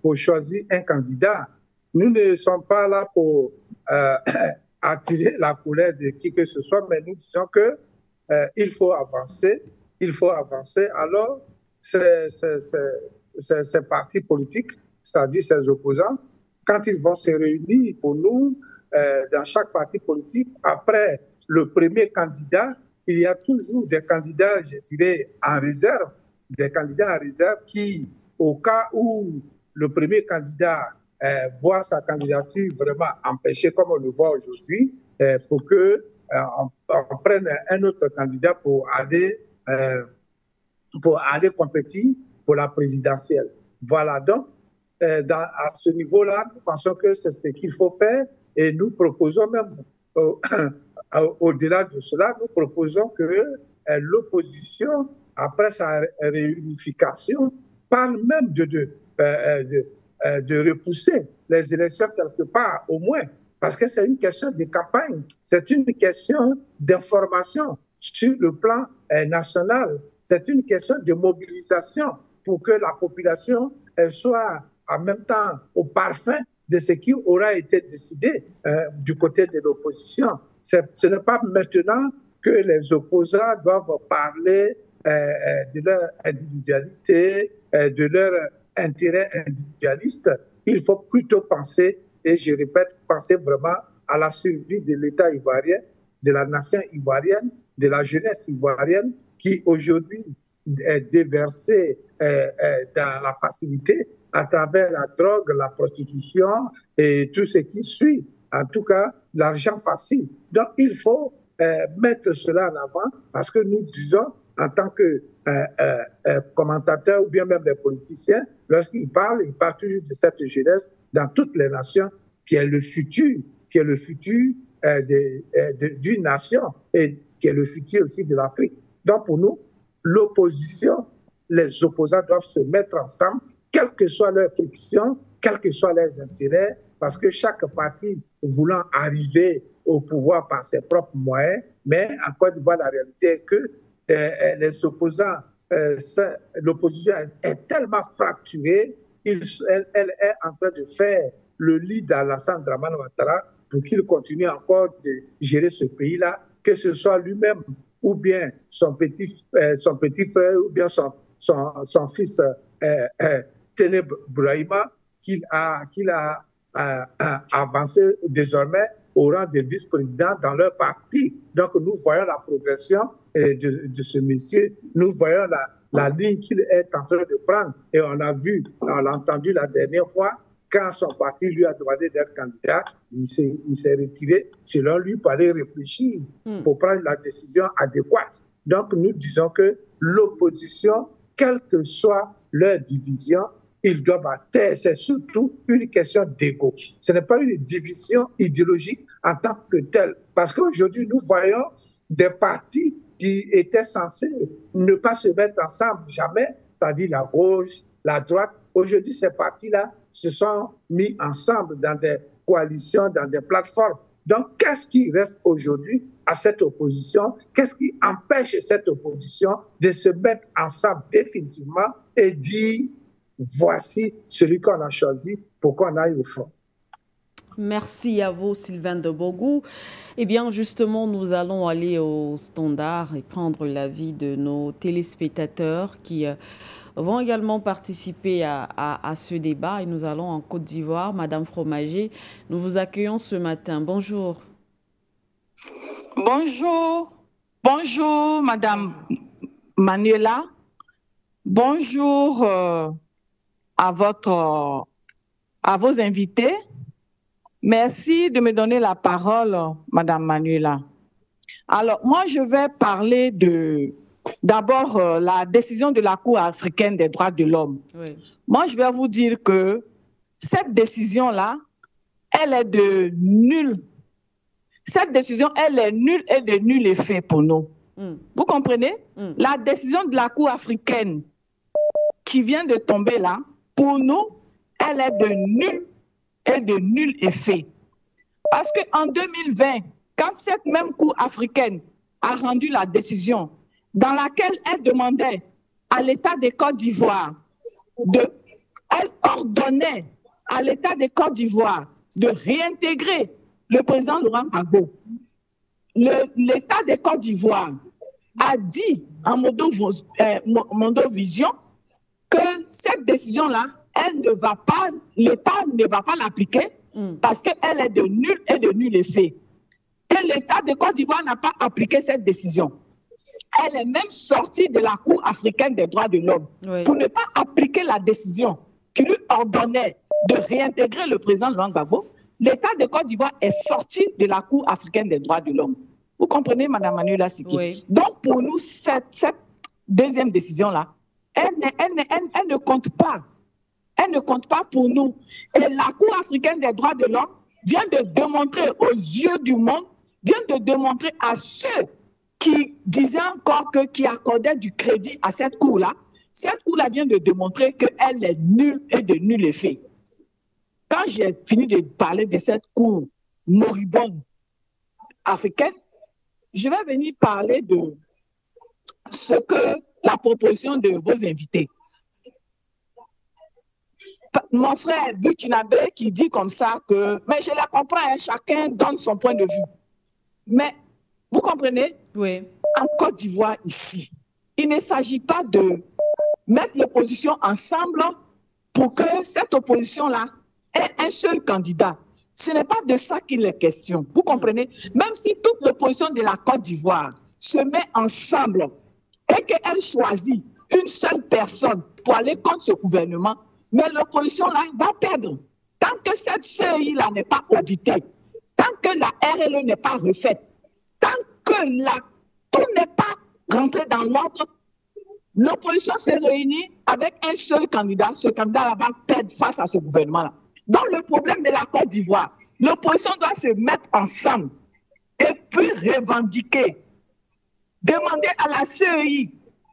pour choisir un candidat. Nous ne sommes pas là pour attirer la colère de qui que ce soit, mais nous disons que il faut avancer. Alors, ces partis politiques, c'est-à-dire ces opposants, quand ils vont se réunir pour nous, dans chaque parti politique, après le premier candidat, il y a toujours des candidats, je dirais, en réserve, qui, au cas où le premier candidat voit sa candidature vraiment empêchée, comme on le voit aujourd'hui, pour qu'on prenne un autre candidat pour aller compétir pour la présidentielle. Voilà, donc, à ce niveau-là, nous pensons que c'est ce qu'il faut faire et nous proposons même, au-delà de cela, nous proposons que l'opposition, après sa réunification, parle même de repousser les élections quelque part, au moins, parce que c'est une question de campagne, c'est une question d'information sur le plan national, c'est une question de mobilisation pour que la population soit en même temps au parfum de ce qui aura été décidé du côté de l'opposition. Ce n'est pas maintenant que les opposants doivent parler de leur individualité, de leur intérêt individualiste. Il faut plutôt penser, et je répète, penser vraiment à la survie de l'État ivoirien, de la nation ivoirienne, de la jeunesse ivoirienne, qui aujourd'hui est déversée dans la facilité à travers la drogue, la prostitution et tout ce qui suit. En tout cas, l'argent facile. Donc, il faut mettre cela en avant parce que nous disons, en tant que commentateurs ou bien même les politiciens, lorsqu'ils parlent toujours de cette jeunesse dans toutes les nations qui est le futur, d'une nation et qui est le futur aussi de l'Afrique. Donc, pour nous, l'opposition, les opposants doivent se mettre ensemble, quelle que soit leur friction, quels que soient leurs intérêts, parce que chaque parti voulant arriver au pouvoir par ses propres moyens, mais en Côte d'Ivoire, la réalité est que les opposants, l'opposition est tellement fracturée, elle est en train de faire le lit d'Alassane Dramane Ouattara pour qu'il continue encore de gérer ce pays-là, que ce soit lui-même ou bien son petit frère ou bien son fils Téneb Brahima, qu'il a avancé désormais au rang de vice-président dans leur parti. Donc, nous voyons la progression de ce monsieur, nous voyons la ligne qu'il est en train de prendre. Et on l'a entendu la dernière fois, quand son parti lui a demandé d'être candidat, il s'est retiré, selon lui, pour aller réfléchir, pour prendre la décision adéquate. Donc, nous disons que l'opposition, quelle que soit leur division, ils doivent atteindre. C'est surtout une question d'ego. Ce n'est pas une division idéologique en tant que telle. Parce qu'aujourd'hui, nous voyons des partis qui étaient censés ne pas se mettre ensemble jamais, c'est-à-dire la gauche, la droite. Aujourd'hui, ces partis-là se sont mis ensemble dans des coalitions, dans des plateformes. Donc, qu'est-ce qui reste aujourd'hui à cette opposition? Qu'est-ce qui empêche cette opposition de se mettre ensemble définitivement et dire voici celui qu'on a choisi pour qu'on aille au front? Merci à vous, Sylvain de Bogou. Eh bien, justement, nous allons aller au standard et prendre l'avis de nos téléspectateurs qui vont également participer à ce débat. Et nous allons en Côte d'Ivoire. Madame Fromager, nous vous accueillons ce matin. Bonjour. Bonjour. Bonjour, Madame Manuela. Bonjour à vos invités. Merci de me donner la parole, Madame Manuela. Alors, moi, je vais parler de d'abord la décision de la Cour africaine des droits de l'homme. Oui. Moi, je vais vous dire que cette décision-là, elle est de nul. Cette décision, elle est nulle et de nul effet pour nous. Vous comprenez? La décision de la Cour africaine qui vient de tomber là, pour nous, elle est de nul et de nul effet. Parce qu'en 2020, quand cette même Cour africaine a rendu la décision dans laquelle elle demandait à l'État de Côte d'Ivoire, elle ordonnait à l'État de Côte d'Ivoire de réintégrer le président Laurent Gbagbo. L'État de Côte d'Ivoire a dit en Mondovision que cette décision-là, l'État ne va pas l'appliquer parce qu'elle est de nul et de nul effet. Et l'État de Côte d'Ivoire n'a pas appliqué cette décision. Elle est même sortie de la Cour africaine des droits de l'homme pour ne pas appliquer la décision qui lui ordonnait de réintégrer le président Laurent Gbagbo. L'État de Côte d'Ivoire est sorti de la Cour africaine des droits de l'homme. Vous comprenez, Mme Manuela Siki? Oui. Donc, pour nous, cette deuxième décision-là, elle ne compte pas. Elle ne compte pas pour nous. Et la Cour africaine des droits de l'homme vient de démontrer aux yeux du monde, vient de démontrer à ceux qui disaient encore qui accordaient du crédit à cette Cour-là, cette Cour-là vient de démontrer qu'elle est nulle et de nul effet. Quand j'ai fini de parler de cette Cour moribonde africaine, je vais venir parler de ce que la proposition de vos invités. Mon frère burkinabé qui dit comme ça que, mais je la comprends, hein, chacun donne son point de vue. Mais vous comprenez? Oui. En Côte d'Ivoire, ici, il ne s'agit pas de mettre l'opposition ensemble pour que cette opposition-là ait un seul candidat. Ce n'est pas de ça qu'il est question. Vous comprenez? Même si toute l'opposition de la Côte d'Ivoire se met ensemble et qu'elle choisit une seule personne pour aller contre ce gouvernement, mais l'opposition-là va perdre. Tant que cette CEI-là n'est pas auditée, tant que la RLE n'est pas refaite, tant que tout n'est pas rentré dans l'ordre, l'opposition se réunit avec un seul candidat. Ce candidat va perdre face à ce gouvernement-là. Donc le problème de la Côte d'Ivoire, l'opposition doit se mettre ensemble et puis revendiquer, demander à la CEI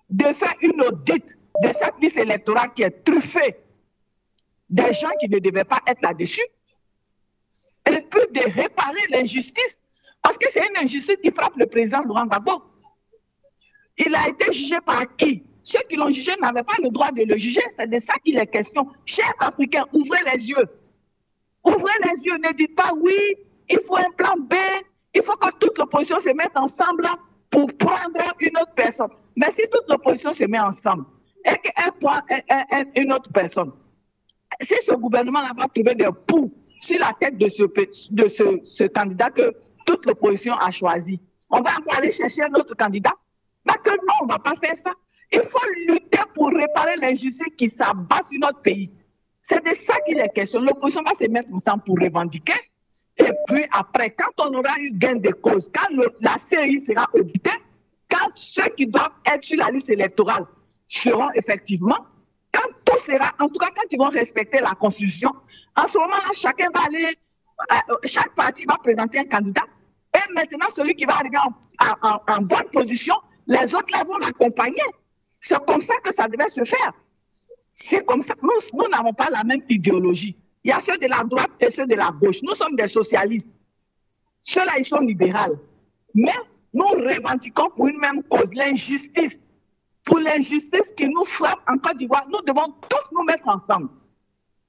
de faire une audit de cette liste électorale qui est truffée des gens qui ne devaient pas être là-dessus, et puis de réparer l'injustice, parce que c'est une injustice qui frappe le président Laurent Gbagbo. Il a été jugé par qui? Ceux qui l'ont jugé n'avaient pas le droit de le juger, c'est de ça qu'il est question. Chers Africains, ouvrez les yeux. Ouvrez les yeux, ne dites pas oui, il faut un plan B, il faut que toute l'opposition se mette ensemble pour prendre une autre personne. Mais si toute l'opposition se met ensemble et qu'elle prend une autre personne, si ce gouvernement-là va trouver des poux sur la tête de ce candidat que toute l'opposition a choisi, on va encore aller chercher un autre candidat? Mais que non, on ne va pas faire ça. Il faut lutter pour réparer l'injustice qui s'abat sur notre pays. C'est de ça qu'il est question. L'opposition va se mettre ensemble pour revendiquer. Et puis après, quand on aura eu gain de cause, quand la CEI sera auditée, quand ceux qui doivent être sur la liste électorale seront effectivement, quand tout sera, en tout cas quand ils vont respecter la Constitution, en ce moment-là, chacun va aller, chaque parti va présenter un candidat. Et maintenant, celui qui va arriver en bonne position, les autres là vont l'accompagner. C'est comme ça que ça devait se faire. C'est comme ça. Nous n'avons pas la même idéologie. Il y a ceux de la droite et ceux de la gauche. Nous sommes des socialistes. Ceux-là, ils sont libéraux. Mais nous revendiquons pour une même cause, l'injustice. Pour l'injustice qui nous frappe en Côte d'Ivoire, nous devons tous nous mettre ensemble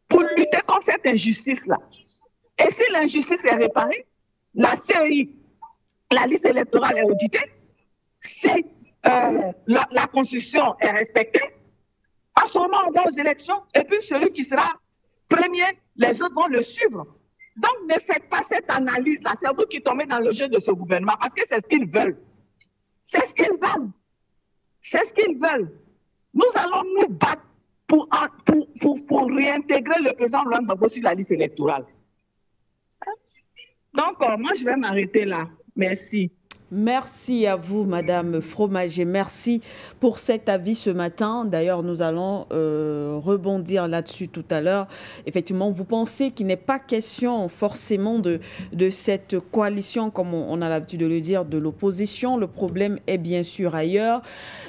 pour lutter contre cette injustice-là. Et si l'injustice est réparée, la CEI, la liste électorale est auditée, si la Constitution est respectée, à ce moment, on va aux élections, et puis celui qui sera premier, les autres vont le suivre. Donc, ne faites pas cette analyse-là. C'est vous qui tombez dans le jeu de ce gouvernement, parce que c'est ce qu'ils veulent. C'est ce qu'ils veulent. C'est ce qu'ils veulent. Nous allons nous battre pour réintégrer le président Laurent Gbagbo sur la liste électorale. Donc, moi, je vais m'arrêter là. Merci. Merci à vous, Madame Fromager. Merci pour cet avis ce matin. D'ailleurs, nous allons rebondir là-dessus tout à l'heure. Effectivement, vous pensez qu'il n'est pas question forcément de cette coalition, comme on a l'habitude de le dire, de l'opposition. Le problème est bien sûr ailleurs.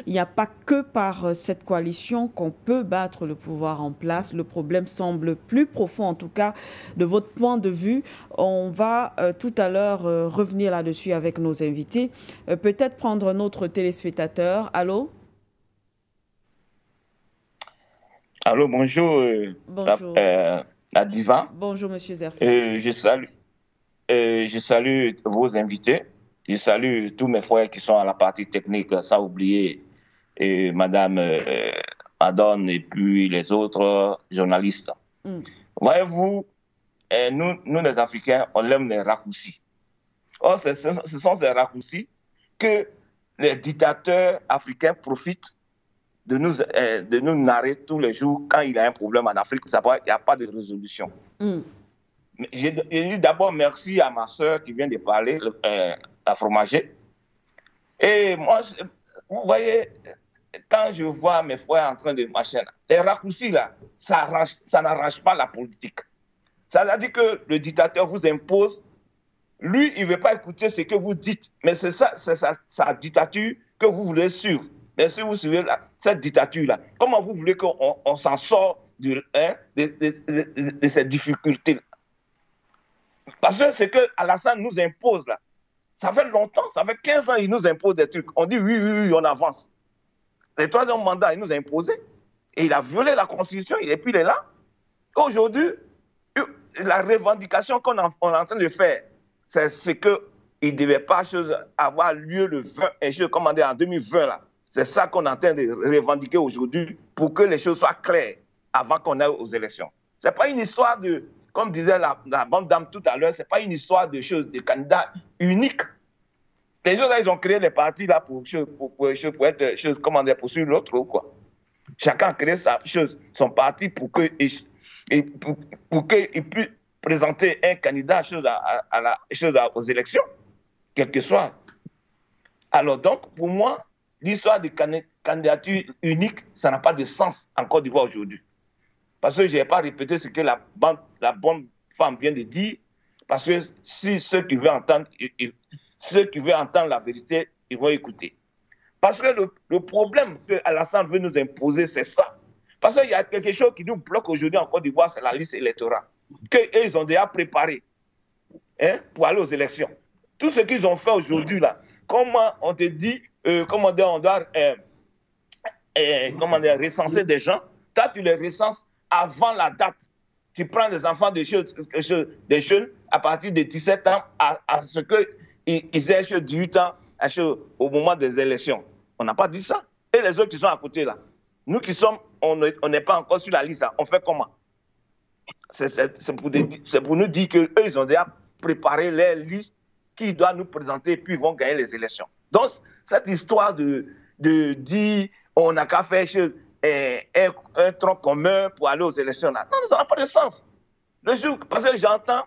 Il n'y a pas que par cette coalition qu'on peut battre le pouvoir en place. Le problème semble plus profond, en tout cas, de votre point de vue. On va tout à l'heure revenir là-dessus avec nos invités. Peut-être prendre notre téléspectateur. Allô? Allô, bonjour. Bonjour. La diva. Bonjour, monsieur Zerfi. Je salue vos invités. Je salue tous mes frères qui sont à la partie technique, sans oublier madame Adon et puis les autres journalistes. Voyez-vous, nous les Africains, on aime les raccourcis. Or, ce sont ces raccourcis que les dictateurs africains profitent de nous narrer tous les jours quand il y a un problème en Afrique, il n'y a pas de résolution. J'ai dit d'abord merci à ma soeur qui vient de parler, la Fromager. Et moi, vous voyez, quand je vois mes frères en train de marcher, les raccourcis là, ça n'arrange pas la politique. Ça veut dire que le dictateur vous impose. Lui, il ne veut pas écouter ce que vous dites, mais c'est sa dictature que vous voulez suivre. Mais si vous suivez cette dictature-là, comment vous voulez qu'on s'en sort de cette difficulté? Parce que ce que Alassane nous impose là, ça fait longtemps, ça fait 15 ans qu'il nous impose des trucs. On dit oui, on avance. Le troisième mandat, il nous a imposé. Et il a violé la Constitution, et puis il est là. Aujourd'hui, la revendication qu'on est en train de faire, c'est ce qu'il ne devait pas avoir lieu le 20, en 2020. Là. C'est ça qu'on est en train de revendiquer aujourd'hui pour que les choses soient claires avant qu'on aille aux élections. Ce n'est pas une histoire de, comme disait la bonne dame tout à l'heure, ce n'est pas une histoire de candidats uniques. Les gens, là, ils ont créé les partis là pour être, pour suivre l'autre ou quoi. Chacun a créé son parti pour qu'il puisse présenter un candidat aux élections, quel que soit. Alors donc, pour moi, l'histoire de candidature unique, ça n'a pas de sens en Côte d'Ivoire aujourd'hui. Parce que je n'ai pas répété ce que la bonne femme vient de dire, parce que si ceux qui veulent entendre la vérité, ils vont écouter. Parce que le problème que Alassane veut nous imposer, c'est ça. Parce qu'il y a quelque chose qui nous bloque aujourd'hui en Côte d'Ivoire, c'est la liste électorale. Qu'ils ont déjà préparé pour aller aux élections. Tout ce qu'ils ont fait aujourd'hui, là, comment on te dit, on doit recenser des gens, toi tu les recenses avant la date. Tu prends les enfants des jeunes à partir de 17 ans à ce qu'ils aient 18 ans au moment des élections. On n'a pas dit ça. Et les autres qui sont à côté là, nous qui sommes, on n'est pas encore sur la liste, là. On fait comment? C'est pour nous dire qu'eux, ils ont déjà préparé les listes qui doivent nous présenter et puis ils vont gagner les élections. Donc, cette histoire de dire on n'a qu'à faire un tronc commun pour aller aux élections, là. Non, ça n'a pas de sens. Le jour, parce que j'entends,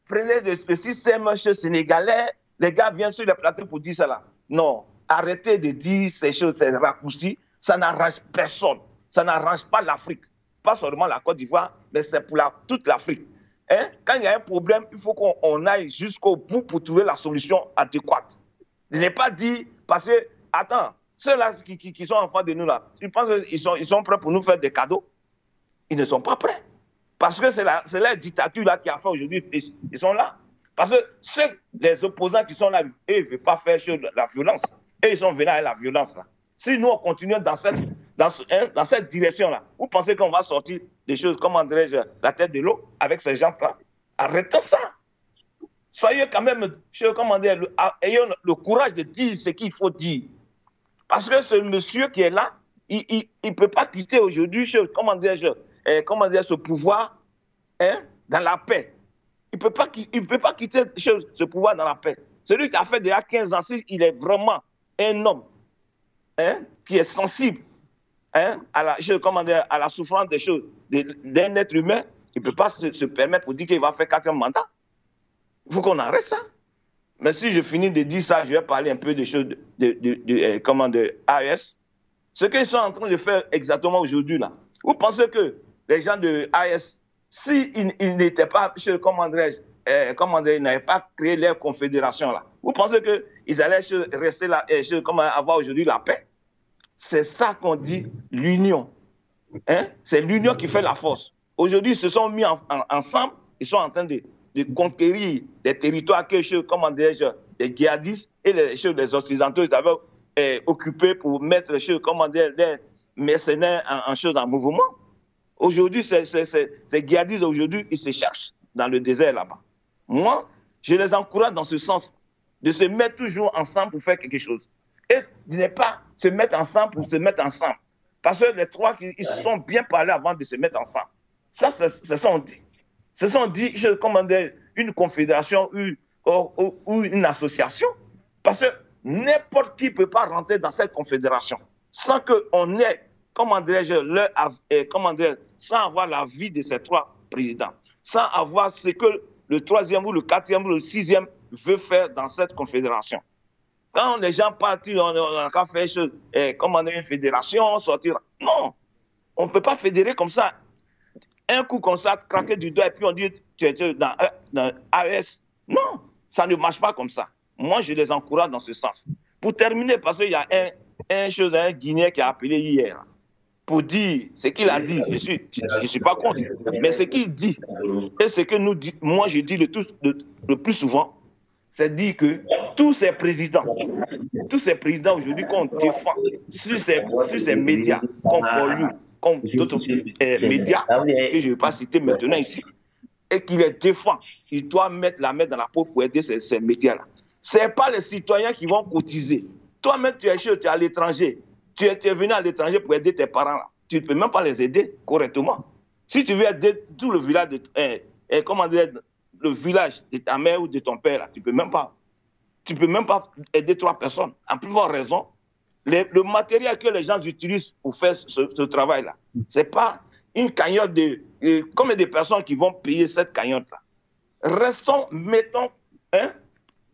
prenez des systèmes sénégalais, les gars viennent sur les plateaux pour dire ça là. Non, arrêtez de dire ces choses, ces raccourcis, ça n'arrange personne. Ça n'arrange pas l'Afrique. Pas seulement la Côte d'Ivoire, mais c'est pour toute l'Afrique. Quand il y a un problème, il faut qu'on aille jusqu'au bout pour trouver la solution adéquate. Je n'ai pas dit, parce que, attends, ceux-là qui sont enfants de nous, là, je pense qu'ils sont prêts pour nous faire des cadeaux. Ils ne sont pas prêts. Parce que c'est la dictature là qui a fait aujourd'hui, ils sont là. Parce que les opposants qui sont là, ils ne veulent pas faire la violence. Et ils sont venus à la violence là. Si nous, on continue dans cette direction-là, vous pensez qu'on va sortir des choses, comment dirais-je, la tête de l'eau avec ces gens-là? Arrêtons ça. Soyez quand même, ayons le courage de dire ce qu'il faut dire. Parce que ce monsieur qui est là, il ne peut pas quitter aujourd'hui, comment dire, ce pouvoir dans la paix. Il ne peut pas quitter ce pouvoir dans la paix. Celui qui a fait déjà 15 ans, il est vraiment un homme qui est sensible à la souffrance des choses d'un être humain, il ne peut pas se permettre pour dire qu'il va faire 4e mandat. Il faut qu'on arrête ça. Mais si je finis de dire ça, je vais parler un peu des choses de AES. Ce qu'ils sont en train de faire exactement aujourd'hui, là. Vous pensez que les gens de AES, s'ils n'étaient pas, ils n'avaient pas créé leur confédération, là, vous pensez qu'ils allaient rester là, avoir aujourd'hui la paix? C'est ça qu'on dit l'union. Hein? C'est l'union qui fait la force. Aujourd'hui, ils se sont mis ensemble, ils sont en train de conquérir des territoires que, les djihadistes et les occidentaux ils avaient occupés pour mettre les mercenaires en mouvement. Aujourd'hui, ces djihadistes, aujourd'hui, ils se cherchent dans le désert là-bas. Moi, je les encourage dans ce sens, de se mettre toujours ensemble pour faire quelque chose. Et de ne pas se mettre ensemble pour se mettre ensemble. Parce que les trois, ils se sont bien parlé avant de se mettre ensemble. Ça, c'est ça on dit. Ce sont dit, une confédération ou une association. Parce que n'importe qui ne peut pas rentrer dans cette confédération sans qu'on ait, sans avoir l'avis de ces trois présidents, sans avoir ce que le troisième ou le quatrième ou le sixième veut faire dans cette confédération. Quand les gens partent, on a qu'à faire une fédération, sortir. Non, on ne peut pas fédérer comme ça. Un coup comme ça, craquer du doigt et puis on dit tu es dans AES. Non, ça ne marche pas comme ça. Moi, je les encourage dans ce sens. Pour terminer, parce qu'il y a un Guinéen qui a appelé hier pour dire ce qu'il a dit. Je suis pas contre, mais ce qu'il dit et ce que moi je dis le plus souvent, c'est dire que tous ces présidents aujourd'hui qu'on défend sur ces médias, comme For You, comme d'autres médias que je ne vais pas citer maintenant ici, et qu'il les défend, il doit mettre la main dans la peau pour aider ces médias-là. Ce n'est pas les citoyens qui vont cotiser. Toi-même, tu es à l'étranger. Tu es venu à l'étranger pour aider tes parents. Là. Tu ne peux même pas les aider correctement. Si tu veux aider tout le village le village de ta mère ou de ton père, là, tu ne peux même pas. Tu ne peux même pas aider 3 personnes. En plus forte raison, le matériel que les gens utilisent pour faire ce travail-là, ce n'est pas une cagnotte combien de personnes qui vont payer cette cagnotte-là. Restons,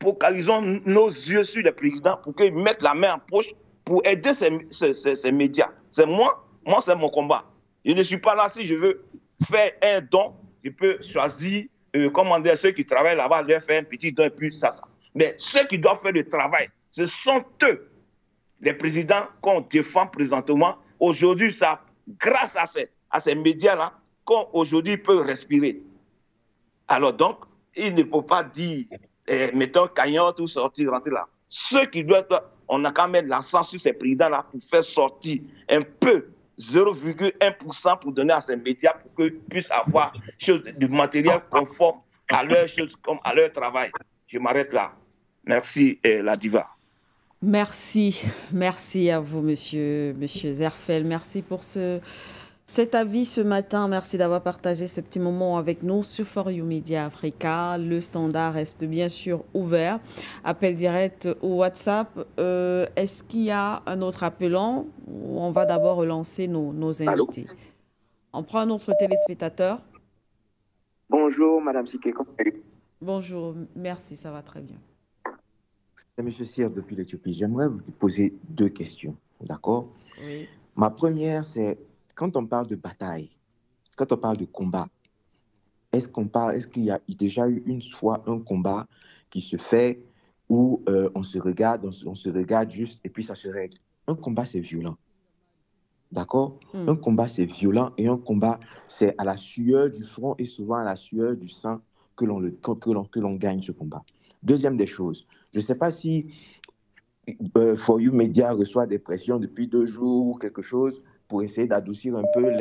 focalisons nos yeux sur les présidents pour qu'ils mettent la main en poche pour aider ces médias. C'est moi, c'est mon combat. Je ne suis pas là si je veux faire un don, je peux choisir, ceux qui travaillent là-bas, leur faire un petit don et puis ça. Mais ceux qui doivent faire le travail, ce sont eux, les présidents qu'on défend présentement. Aujourd'hui, ça, grâce à ces médias-là, qu'on aujourd'hui peut respirer. Alors donc, il ne faut pas dire, mettons, cagnotte ou sortir, rentrer là. Ceux qui doivent, on a quand même l'accent sur ces présidents-là pour faire sortir un peu 0,1% pour donner à ces médias pour qu'ils puissent avoir du matériel conforme à leur travail. Je m'arrête là. Merci, la diva. Merci à vous, monsieur Zerfel. Merci pour cet avis ce matin. Merci d'avoir partagé ce petit moment avec nous sur For You Media Africa. Le standard reste bien sûr ouvert. Appel direct au WhatsApp. Est-ce qu'il y a un autre appelant? On va d'abord relancer nos invités. Allô? On prend un autre téléspectateur. Bonjour, Madame Siké. Bonjour, merci, ça va très bien. C'est M. Cyr depuis l'Éthiopie. J'aimerais vous poser 2 questions, d'accord? Oui. Ma première, c'est quand on parle de bataille, quand on parle de combat, est-ce qu'il y a déjà eu une fois un combat qui se fait où on se regarde juste et puis ça se règle? Un combat, c'est violent. D'accord? Un combat, c'est violent et un combat, c'est à la sueur du front et souvent à la sueur du sang que l'on gagne ce combat. Deuxième des choses, je ne sais pas si For You Media reçoit des pressions depuis 2 jours ou quelque chose pour essayer d'adoucir un peu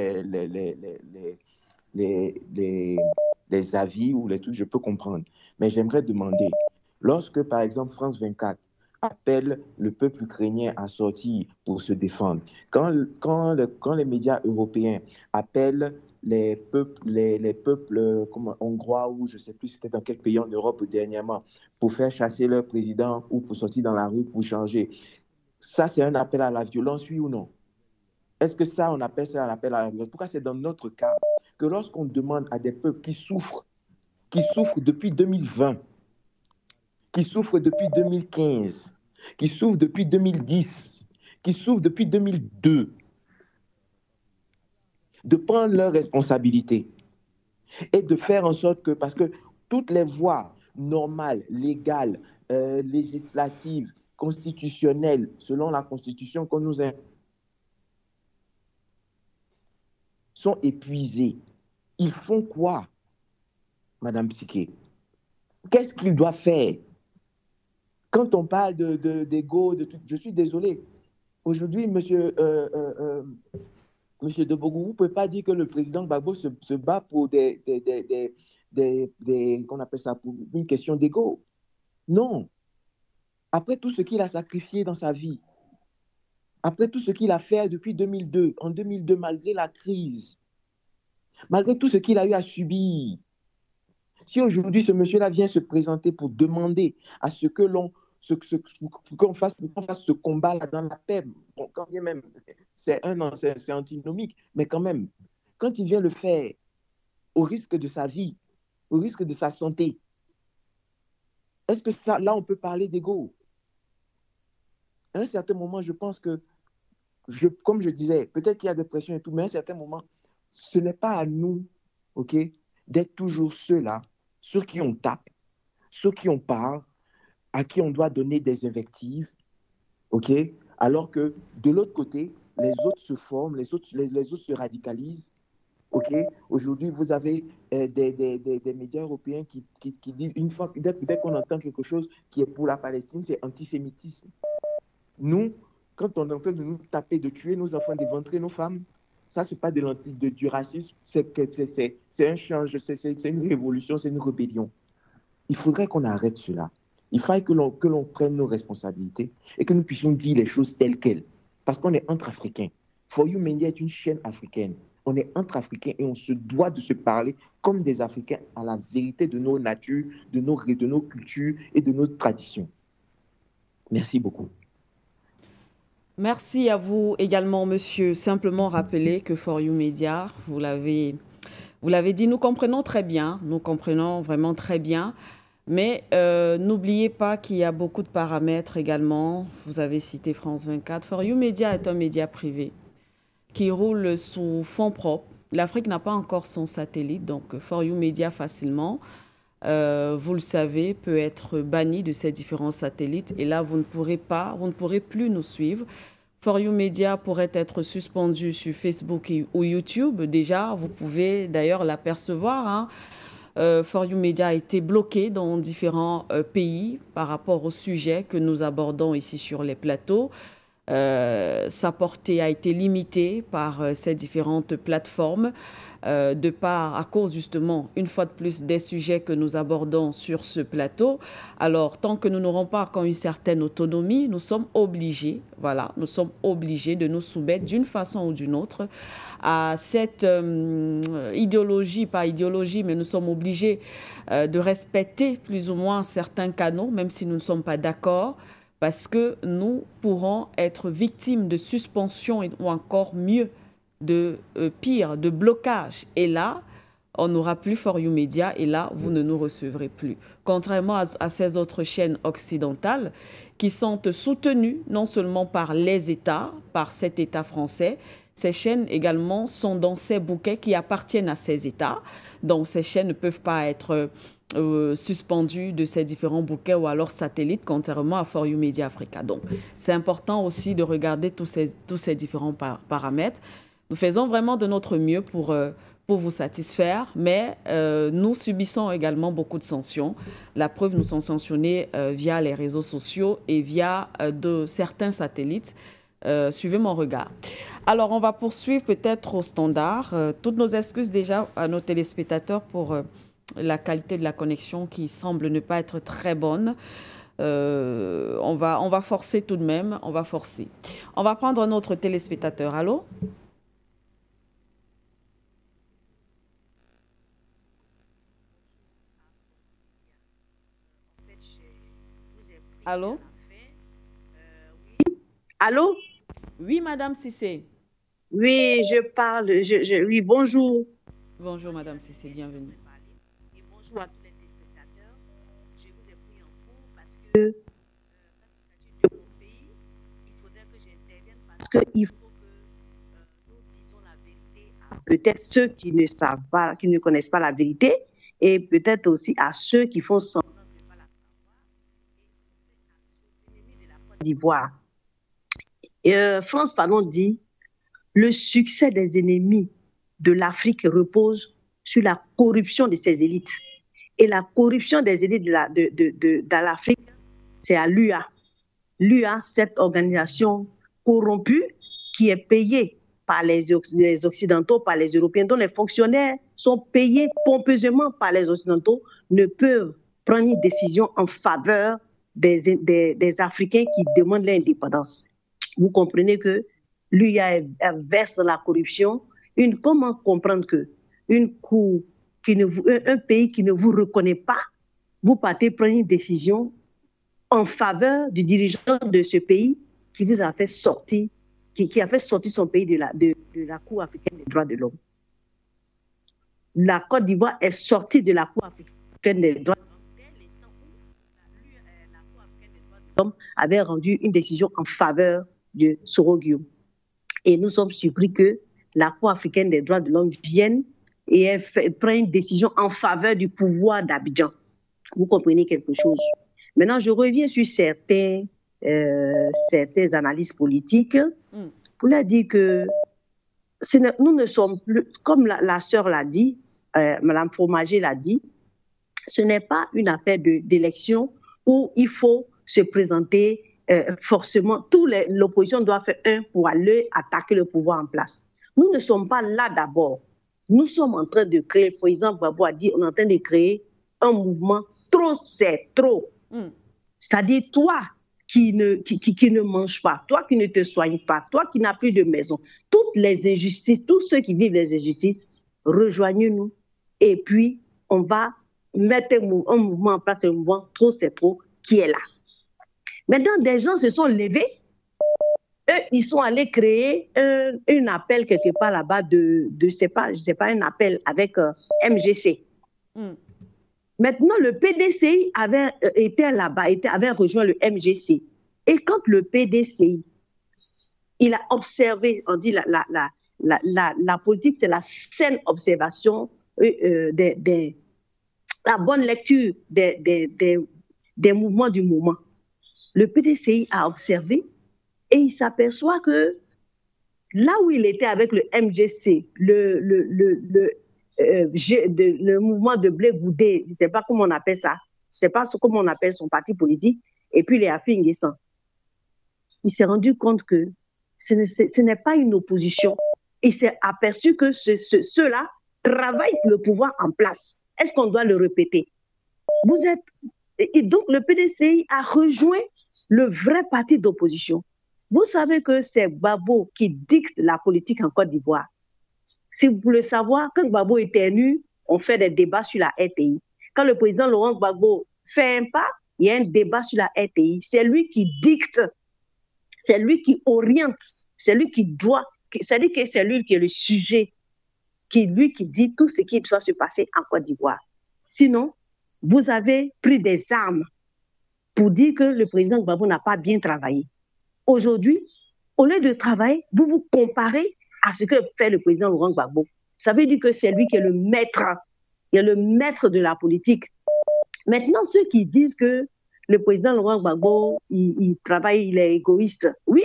les avis ou les trucs, je peux comprendre. Mais j'aimerais demander, lorsque par exemple France 24 appelle le peuple ukrainien à sortir pour se défendre, quand les médias européens appellent les peuples hongrois ou je ne sais plus c'était dans quel pays en Europe dernièrement pour faire chasser leur président ou pour sortir dans la rue pour changer, ça c'est un appel à la violence, oui ou non? Est-ce que ça, on appelle ça un appel à la violence? Pourquoi c'est dans notre cas que lorsqu'on demande à des peuples qui souffrent depuis 2020, qui souffrent depuis 2015, qui souffrent depuis 2010, qui souffrent depuis 2002, de prendre leurs responsabilités et de faire en sorte que, parce que toutes les voies normales, légales, législatives, constitutionnelles, selon la Constitution qu'on nous a, sont épuisées. Ils font quoi, Madame Psyché? Qu'est-ce qu'ils doivent faire? Quand on parle d'ego, je suis désolé. Aujourd'hui, monsieur Debougou, vous ne pouvez pas dire que le président Gbagbo se bat pour qu'on appelle ça, pour une question d'ego. Non. Après tout ce qu'il a sacrifié dans sa vie, après tout ce qu'il a fait depuis 2002, en 2002, malgré la crise, malgré tout ce qu'il a eu à subir, si aujourd'hui ce monsieur-là vient se présenter pour demander à ce que qu'on fasse ce combat-là dans la paix, bon, quand bien même, c'est antinomique, mais quand même, quand il vient le faire au risque de sa vie, au risque de sa santé, est-ce que ça, là, on peut parler d'ego? À un certain moment, je pense que, comme je disais, peut-être qu'il y a des pressions et tout, mais à un certain moment, ce n'est pas à nous, ok, d'être toujours ceux-là, ceux qui on tape, ceux qui on parle, à qui on doit donner des invectives, ok, alors que de l'autre côté, les autres se forment, les autres se radicalisent, ok. Aujourd'hui, vous avez des médias européens qui disent, une fois, dès qu'on entend quelque chose qui est pour la Palestine, c'est antisémitisme. Nous, quand on est en train de nous taper, de tuer nos enfants, d'éventrer nos femmes, ça, ce n'est pas du racisme, c'est un change, c'est une révolution, c'est une rébellion. Il faudrait qu'on arrête cela. Il faudrait que l'on prenne nos responsabilités et que nous puissions dire les choses telles quelles. Parce qu'on est entre Africains. For You Media est une chaîne africaine. On est entre Africains et on se doit de se parler comme des Africains à la vérité de nos natures, de nos cultures et de nos traditions. Merci beaucoup. Merci à vous également, monsieur. Simplement rappeler que For You Media, vous l'avez dit, nous comprenons très bien, nous comprenons vraiment très bien. Mais n'oubliez pas qu'il y a beaucoup de paramètres également. Vous avez cité France 24. For You Media est un média privé qui roule sous fonds propres. L'Afrique n'a pas encore son satellite, donc For You Media facilement, vous le savez, peut être banni de ces différents satellites. Et là, vous ne pourrez plus nous suivre. For You Media pourrait être suspendu sur Facebook ou YouTube. Déjà, vous pouvez d'ailleurs l'apercevoir, hein. For You Media a été bloqué dans différents pays par rapport au sujet que nous abordons ici sur les plateaux. Sa portée a été limitée par ces différentes plateformes à cause justement, une fois de plus, des sujets que nous abordons sur ce plateau. Alors, tant que nous n'aurons pas encore une certaine autonomie, nous sommes obligés, voilà, nous sommes obligés de nous soumettre d'une façon ou d'une autre à cette idéologie, pas idéologie, mais nous sommes obligés de respecter plus ou moins certains canaux, même si nous ne sommes pas d'accord, parce que nous pourrons être victimes de suspension ou encore mieux, pire, de blocage. Et là, on n'aura plus For You Media et là, vous ne nous recevrez plus. Contrairement à ces autres chaînes occidentales qui sont soutenues non seulement par les États, par cet État français, ces chaînes également sont dans ces bouquets qui appartiennent à ces États. Donc, ces chaînes ne peuvent pas être suspendues de ces différents bouquets ou alors satellites, contrairement à For You Media Africa. Donc, c'est important aussi de regarder tous ces différents paramètres. Nous faisons vraiment de notre mieux pour vous satisfaire, mais nous subissons également beaucoup de sanctions. La preuve, nous sommes sanctionnés via les réseaux sociaux et via certains satellites. Suivez mon regard. Alors, on va poursuivre peut-être au standard. Toutes nos excuses déjà à nos téléspectateurs pour la qualité de la connexion qui semble ne pas être très bonne. On va forcer tout de même, on va forcer. On va prendre un autre téléspectateur. Allô? Allô? Allô? Oui, Madame Cissé. Oui, je parle. Oui, bonjour. Bonjour, Madame Cissé, bienvenue. Et bonjour à tous les téléspectateurs. Je vous ai pris en cours parce de mon pays, il faudrait que j'intervienne parce qu'il faut que nous disions la vérité à peut-être ceux qui ne savent pas, qui ne connaissent pas la vérité, et peut-être aussi à ceux qui font semblant de ne pas la savoir, et aux ennemis de la Côte d'Ivoire. Frantz Fanon dit « Le succès des ennemis de l'Afrique repose sur la corruption de ses élites. » Et la corruption des élites de l'Afrique, c'est à l'UA. L'UA, cette organisation corrompue qui est payée par les Occidentaux, par les Européens, dont les fonctionnaires sont payés pompeusement par les Occidentaux, ne peuvent prendre une décision en faveur des Africains qui demandent l'indépendance. Vous comprenez que l'UA verse dans la corruption. Comment comprendre que un pays qui ne vous reconnaît pas, vous partez prendre une décision en faveur du dirigeant de ce pays qui vous a fait sortir, qui a fait sortir son pays de la Cour africaine des droits de l'homme. La Côte d'Ivoire est sortie de la Cour africaine des droits de l'homme dès l'instant où la Cour africaine des droits de l'homme avait rendu une décision en faveur de Soro Guillaume. Et nous sommes surpris que la Cour africaine des droits de l'homme vienne et elle prend une décision en faveur du pouvoir d'Abidjan. Vous comprenez quelque chose. Maintenant, je reviens sur certaines analyses politiques pour leur dire que nous ne sommes plus, comme la sœur l'a dit, Mme Fromager l'a dit, ce n'est pas une affaire d'élection où il faut se présenter forcément. L'opposition doit faire un pour aller attaquer le pouvoir en place. Nous ne sommes pas là d'abord. Nous sommes en train de créer, le président Gbagbo a dit, on est en train de créer un mouvement trop, c'est trop. C'est-à-dire, toi qui ne manges pas, toi qui ne te soignes pas, toi qui n'as plus de maison, toutes les injustices, tous ceux qui vivent les injustices, rejoignez-nous. Et puis, on va mettre un mouvement en place, un mouvement trop, c'est trop, qui est là. Maintenant, des gens se sont levés. Eux, ils sont allés créer un appel quelque part là-bas je sais pas, un appel avec MGC. Maintenant, le PDCI avait été là-bas, avait rejoint le MGC. Et quand le PDCI, il a observé, on dit la politique, c'est la saine observation, la bonne lecture des mouvements du moment. Le PDCI a observé et il s'aperçoit que là où il était avec le MGC, le mouvement de Blé Goudé, je ne sais pas comment on appelle ça, je ne sais pas comment on appelle son parti politique, et puis les Afin N'Guessan, il s'est rendu compte que ce n'est pas une opposition. Il s'est aperçu que ceux-là travaillent le pouvoir en place. Est-ce qu'on doit le répéter? Et donc le PDCI a rejoint le vrai parti d'opposition. Vous savez que c'est Gbagbo qui dicte la politique en Côte d'Ivoire. Si vous voulez savoir, quand Gbagbo est élu, on fait des débats sur la RTI. Quand le président Laurent Gbagbo fait un pas, il y a un débat sur la RTI. C'est lui qui dicte, c'est lui qui oriente, c'est lui qui doit, c'est-à-dire que c'est lui qui est le sujet, lui qui dit tout ce qui doit se passer en Côte d'Ivoire. Sinon, vous avez pris des armes pour dire que le président Gbagbo n'a pas bien travaillé. Aujourd'hui, au lieu de travailler, vous vous comparez à ce que fait le président Laurent Gbagbo. Ça veut dire que c'est lui qui est le maître, de la politique. Maintenant, ceux qui disent que le président Laurent Gbagbo, il travaille, il est égoïste. Oui,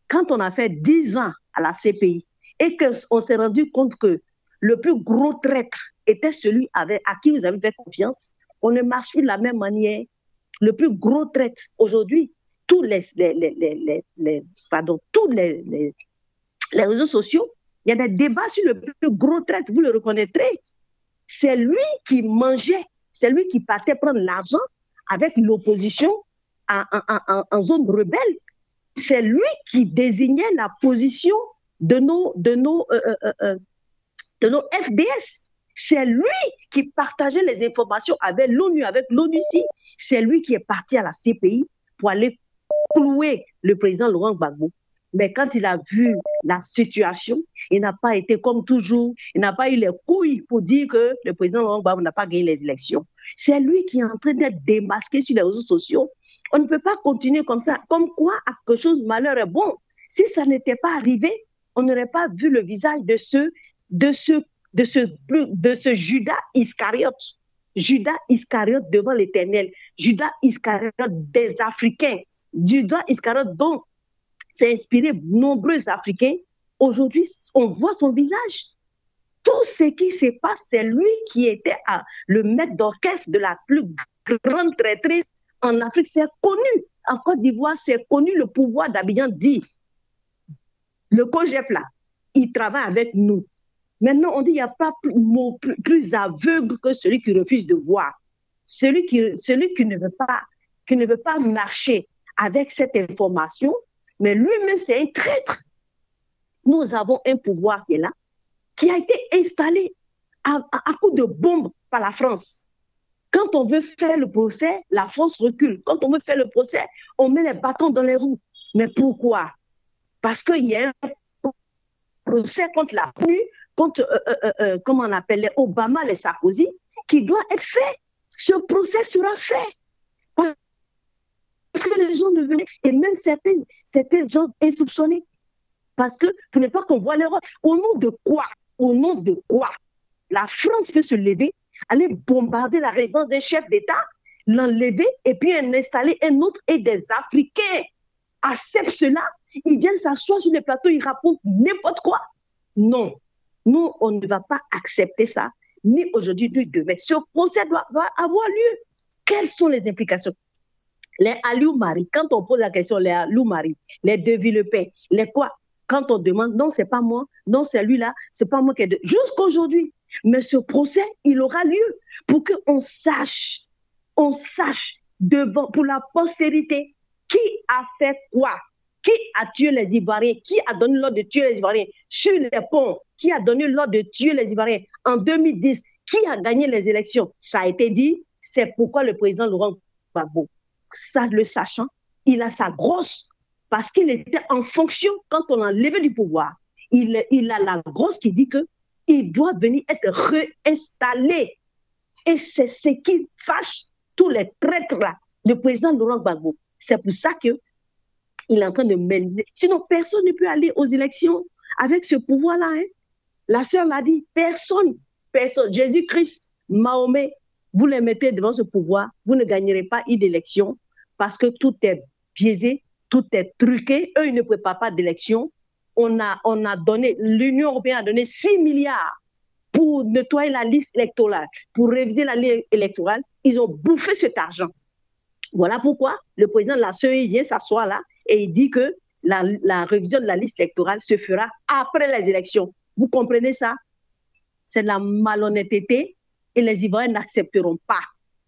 quand on a fait 10 ans à la CPI et qu'on s'est rendu compte que le plus gros traître était celui à qui vous avez fait confiance, on ne marche plus de la même manière. Le plus gros traître aujourd'hui, tous les réseaux sociaux, il y a des débats sur le plus gros traître, vous le reconnaîtrez. C'est lui qui mangeait, c'est lui qui partait prendre l'argent avec l'opposition en zone rebelle. C'est lui qui désignait la position de nos FDS. C'est lui qui partageait les informations avec l'ONU, avec l'ONUCI. C'est lui qui est parti à la CPI pour aller clouer le président Laurent Gbagbo. Mais quand il a vu la situation, il n'a pas été comme toujours, il n'a pas eu les couilles pour dire que le président Laurent Gbagbo n'a pas gagné les élections. C'est lui qui est en train d'être démasqué sur les réseaux sociaux On ne peut pas continuer comme ça. Comme quoi, à quelque chose, malheur est bon. Si ça n'était pas arrivé, on n'aurait pas vu le visage de ce Judas Iscariote. Judas Iscariote devant l'Éternel. Judas Iscariote des Africains. Judas Iscariote dont s'est inspiré nombreux Africains. Aujourd'hui, on voit son visage. Tout ce qui se passe, c'est lui qui était le maître d'orchestre de la plus grande traîtrise en Afrique. C'est connu. En Côte d'Ivoire, c'est connu. Le pouvoir d'Abidjan dit, le COGEP là, il travaille avec nous. Maintenant, on dit qu'il n'y a pas plus aveugle que celui qui refuse de voir. Celui qui ne veut pas marcher avec cette information, mais lui-même, c'est un traître. Nous avons un pouvoir qui est là, qui a été installé à coup de bombes par la France. Quand on veut faire le procès, la France recule. Quand on veut faire le procès, on met les bâtons dans les roues. Mais pourquoi? Parce qu'il y a un procès contre la rue, contre, comment on appelle, les Obama, les Sarkozy, qui doit être fait. Ce procès sera fait. Parce que les gens ne venaient, et même certains gens insoupçonnés. Parce que ce n'est pas qu'on voit l'erreur. Au nom de quoi? Au nom de quoi la France peut se lever, aller bombarder la résidence d'un chef d'État, l'enlever et puis en installer un autre et des Africains acceptent cela, ils viennent s'asseoir sur les plateaux, ils racontent n'importe quoi. Non, nous, on ne va pas accepter ça, ni aujourd'hui, ni demain. Ce procès doit avoir lieu. Quelles sont les implications? Les Aliou-Marie, quand on pose la question, les Aliou-Marie, les De Villepin, les quoi? Quand on demande, non, c'est pas moi, non, c'est lui-là, c'est pas moi qui ai... Jusqu'aujourd'hui. Mais ce procès, il aura lieu pour qu'on sache devant, pour la postérité, qui a fait quoi, qui a tué les Ivoiriens, qui a donné l'ordre de tuer les Ivoiriens sur les ponts, qui a donné l'ordre de tuer les Ivoiriens en 2010, qui a gagné les élections. Ça a été dit, c'est pourquoi le président Laurent Gbagbo, ça le sachant, il a sa grosse, parce qu'il était en fonction quand on l'a levé du pouvoir. Il a la grosse qui dit qu'il doit venir être réinstallé. Et c'est ce qui fâche tous les traîtres là, le président Laurent Gbagbo. C'est pour ça qu'il est en train de mêler. Sinon, personne ne peut aller aux élections avec ce pouvoir-là. Hein. La sœur l'a dit, personne. Jésus-Christ, Mahomet, vous les mettez devant ce pouvoir, vous ne gagnerez pas une élection parce que tout est biaisé, tout est truqué. Eux, ils ne préparent pas d'élection. On a donné, l'Union européenne a donné 6 milliards pour nettoyer la liste électorale, pour réviser la liste électorale. Ils ont bouffé cet argent. Voilà pourquoi le président de la CEI vient s'asseoir là et il dit que la révision de la liste électorale se fera après les élections. Vous comprenez ça? C'est de la malhonnêteté et les Ivoiriens n'accepteront pas.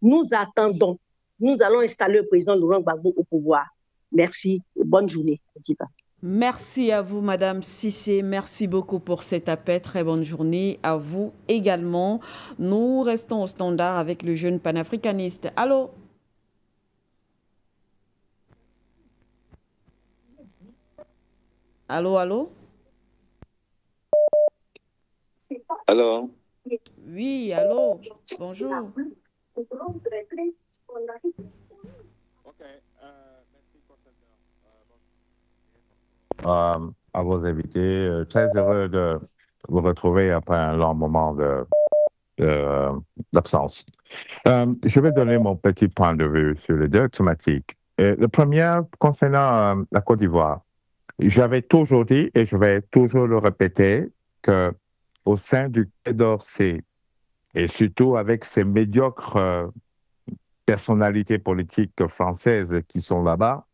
Nous attendons. Nous allons installer le président Laurent Gbagbo au pouvoir. Merci. Bonne journée. Merci à vous, Madame Cissé. Merci beaucoup pour cet appel. Très bonne journée à vous également. Nous restons au standard avec le jeune panafricaniste. Allô? Allô, allô? Allô? Oui, allô? Bonjour. À vos invités, très heureux de vous retrouver après un long moment d'absence. Je vais donner mon petit point de vue sur les deux thématiques. Le premier, concernant la Côte d'Ivoire, j'avais toujours dit, et je vais toujours le répéter, qu'au sein du Quai d'Orsay, et surtout avec ces médiocres personnalités politiques françaises qui sont là-bas,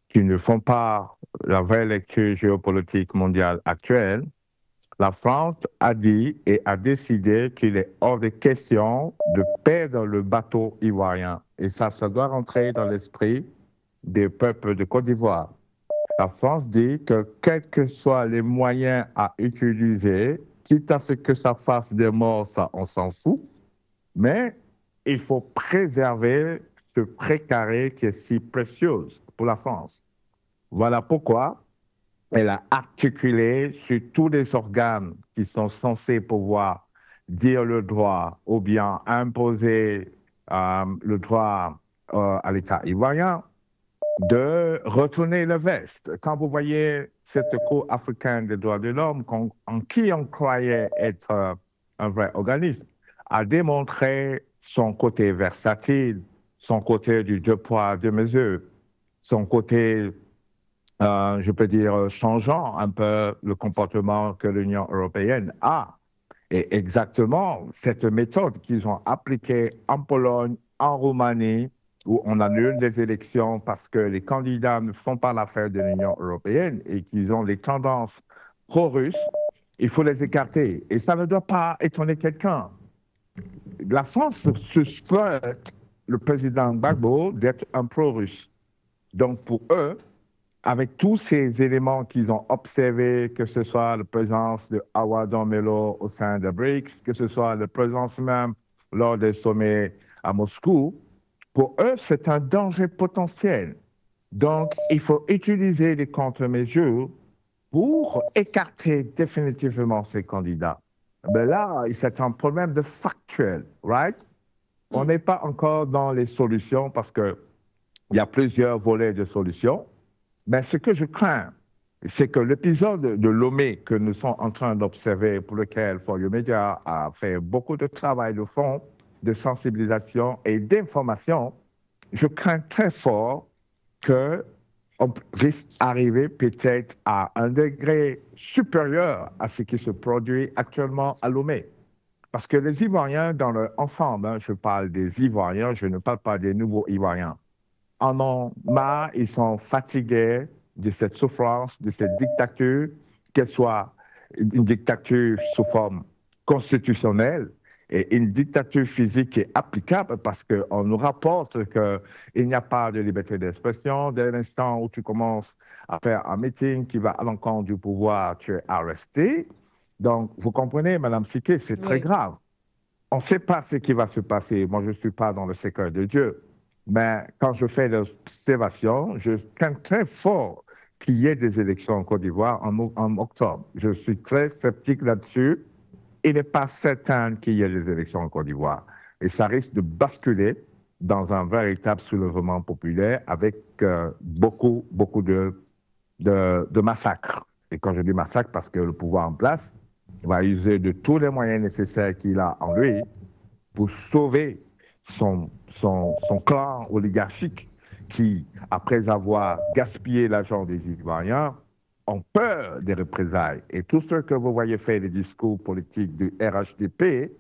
qui ne font pas la vraie lecture géopolitique mondiale actuelle, la France a dit et a décidé qu'il est hors de question de perdre le bateau ivoirien. Et ça doit rentrer dans l'esprit des peuples de Côte d'Ivoire. La France dit que quels que soient les moyens à utiliser, quitte à ce que ça fasse des morts, ça on s'en fout, mais il faut préserver ce précaré qui est si précieux pour la France. Voilà pourquoi elle a articulé sur tous les organes qui sont censés pouvoir dire le droit ou bien imposer le droit à l'État ivoirien, de retourner le veste. Quand vous voyez cette Cour africaine des droits de l'homme, en qui on croyait être un vrai organisme, a démontré son côté versatile, son côté du deux poids, deux mesures, son côté, je peux dire, changeant un peu le comportement que l'Union européenne a. Et exactement cette méthode qu'ils ont appliquée en Pologne, en Roumanie, où on annule des élections parce que les candidats ne font pas l'affaire de l'Union européenne et qu'ils ont les tendances pro-russes, il faut les écarter. Et ça ne doit pas étonner quelqu'un. La France suspecte le président Gbagbo d'être un pro-russe. Donc pour eux, avec tous ces éléments qu'ils ont observés, que ce soit la présence de Awa Domelo au sein de BRICS, que ce soit la présence même lors des sommets à Moscou, pour eux, c'est un danger potentiel. Donc, il faut utiliser des contre-mesures pour écarter définitivement ces candidats. Mais là, c'est un problème de factuel, right? On n'est pas encore dans les solutions parce qu'il y a plusieurs volets de solutions. Mais ce que je crains, c'est que l'épisode de Lomé que nous sommes en train d'observer, pour lequel For You Media a fait beaucoup de travail de fond, de sensibilisation et d'information, je crains très fort qu'on risque d'arriver peut-être à un degré supérieur à ce qui se produit actuellement à Lomé. Parce que les Ivoiriens, dans leur ensemble, je parle des Ivoiriens, je ne parle pas des nouveaux Ivoiriens, en ont marre, ils sont fatigués de cette souffrance, de cette dictature, qu'elle soit une dictature sous forme constitutionnelle et une dictature physique qui est applicable parce qu'on nous rapporte qu'il n'y a pas de liberté d'expression. Dès l'instant où tu commences à faire un meeting qui va à l'encontre du pouvoir, tu es arrêté. Donc, vous comprenez, Madame Siké, c'est très grave. On ne sait pas ce qui va se passer. Moi, je ne suis pas dans le secret de Dieu. Mais quand je fais l'observation, je crains très fort qu'il y ait des élections en Côte d'Ivoire en octobre. Je suis très sceptique là-dessus. Il n'est pas certain qu'il y ait des élections en Côte d'Ivoire. Et ça risque de basculer dans un véritable soulèvement populaire avec beaucoup de massacres. Et quand je dis massacre, parce que le pouvoir en place va user de tous les moyens nécessaires qu'il a en lui pour sauver son clan oligarchique qui, après avoir gaspillé l'argent des Ivoiriens, ont peur des représailles. Et tous ceux que vous voyez faire des discours politiques du RHDP,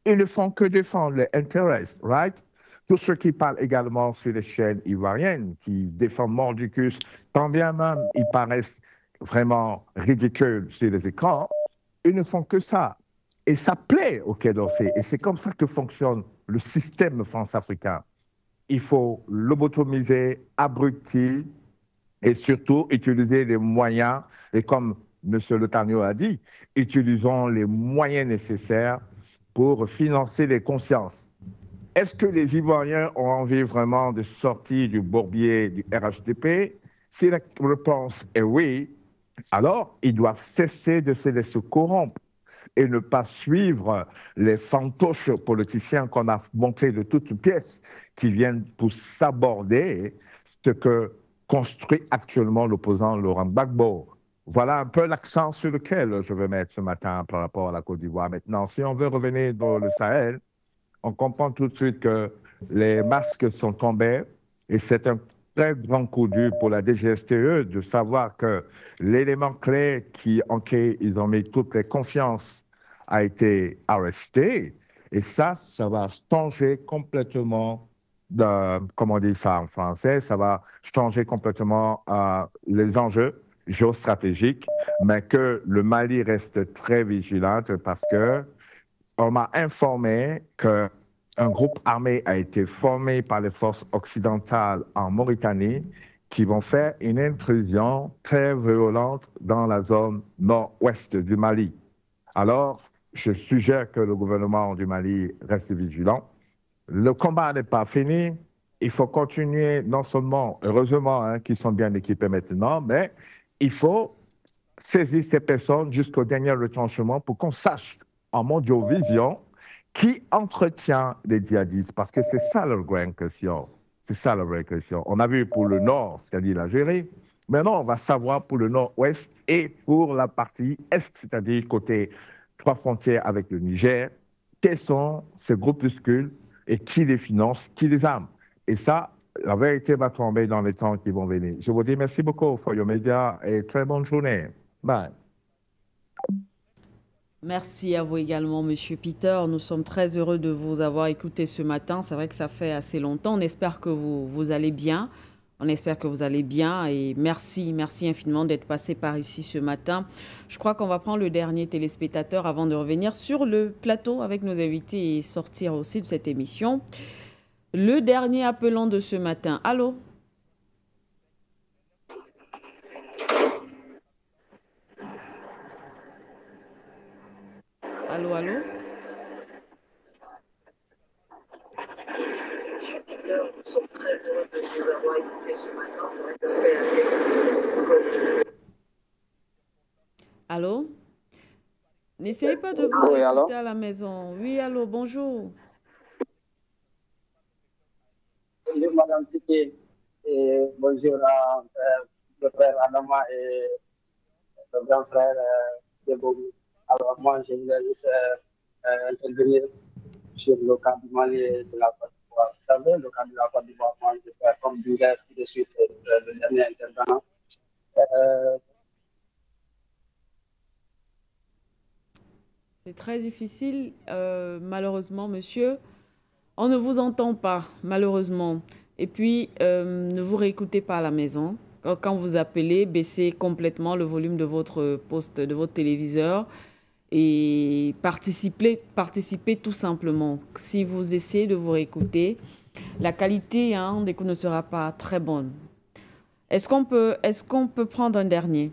ils ne font que défendre les intérêts, right? Tous ceux qui parlent également sur les chaînes ivoiriennes, qui défendent Mordicus, quand bien même ils paraissent vraiment ridicules sur les écrans, ils ne font que ça. Et ça plaît au Quai d'Orsay. Et c'est comme ça que fonctionne le système france-africain. Il faut lobotomiser, abrutir et surtout utiliser les moyens. Et comme M. Le Tagno a dit, utilisons les moyens nécessaires pour financer les consciences. Est-ce que les Ivoiriens ont envie vraiment de sortir du bourbier du RHDP? Si la réponse est oui, alors ils doivent cesser de se laisser corrompre et ne pas suivre les fantoches politiciens qu'on a montrés de toutes pièces qui viennent pour s'aborder ce que construit actuellement l'opposant Laurent Gbagbo. Voilà un peu l'accent sur lequel je veux mettre ce matin par rapport à la Côte d'Ivoire. Maintenant, si on veut revenir dans le Sahel, on comprend tout de suite que les masques sont tombés et c'est un très grand coup dur pour la DGSTE de savoir que l'élément clé en qui ils ont mis toutes les confiances a été arrêté. Et ça va changer complètement, comment on dit ça en français, ça va changer complètement les enjeux géostratégiques, mais que le Mali reste très vigilant parce que on m'a informé qu'un groupe armé a été formé par les forces occidentales en Mauritanie qui vont faire une intrusion très violente dans la zone nord-ouest du Mali. Alors, je suggère que le gouvernement du Mali reste vigilant. Le combat n'est pas fini. Il faut continuer, non seulement, heureusement, qu'ils sont bien équipés maintenant, mais il faut saisir ces personnes jusqu'au dernier retranchement pour qu'on sache en mondiovision qui entretient les djihadistes, parce que c'est ça leur grande question. C'est ça la vraie question. On a vu pour le nord, c'est-à-dire l'Algérie. Maintenant, on va savoir pour le nord-ouest et pour la partie est, c'est-à-dire côté trois frontières avec le Niger, quels sont ces groupuscules et qui les finance, qui les arme. Et ça, la vérité va tomber dans les temps qui vont venir. Je vous dis merci beaucoup, Foyo Média, et très bonne journée. Bye. Merci à vous également, Monsieur Peter. Nous sommes très heureux de vous avoir écouté ce matin. C'est vrai que ça fait assez longtemps. On espère que vous allez bien. On espère que vous allez bien et merci infiniment d'être passé par ici ce matin. Je crois qu'on va prendre le dernier téléspectateur avant de revenir sur le plateau avec nos invités et sortir aussi de cette émission. Le dernier appelant de ce matin. Allô? Allô, allô? Nous sommes très heureux de vous avoir écouté ce matin. Ça va être assez. Allô? N'essayez pas de vous écouter à la maison. Oui, allô, bonjour. Bonjour, Madame Siki. Et bonjour à le frère Adama et le grand frère Debogu. Alors, moi, je voulais juste intervenir sur le cas du Mali et de la Côte d'Ivoire. Vous savez, le cas de la Côte d'Ivoire, moi, je fais comme disait tout de suite le dernier intervenant. C'est très difficile, malheureusement, monsieur. On ne vous entend pas, malheureusement. Et puis, ne vous réécoutez pas à la maison. Quand vous appelez, baissez complètement le volume de votre poste, de votre téléviseur et participez tout simplement. Si vous essayez de vous réécouter, la qualité d'écoute ne sera pas très bonne. Est-ce qu'on peut prendre un dernier?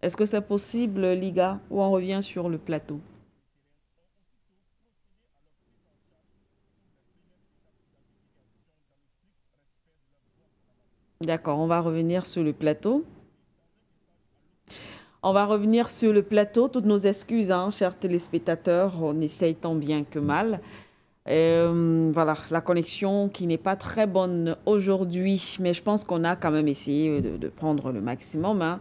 Est-ce que c'est possible, Liga, ou on revient sur le plateau? D'accord, on va revenir sur le plateau. On va revenir sur le plateau. Toutes nos excuses, chers téléspectateurs. On essaye tant bien que mal. Voilà, la connexion qui n'est pas très bonne aujourd'hui, mais je pense qu'on a quand même essayé de prendre le maximum.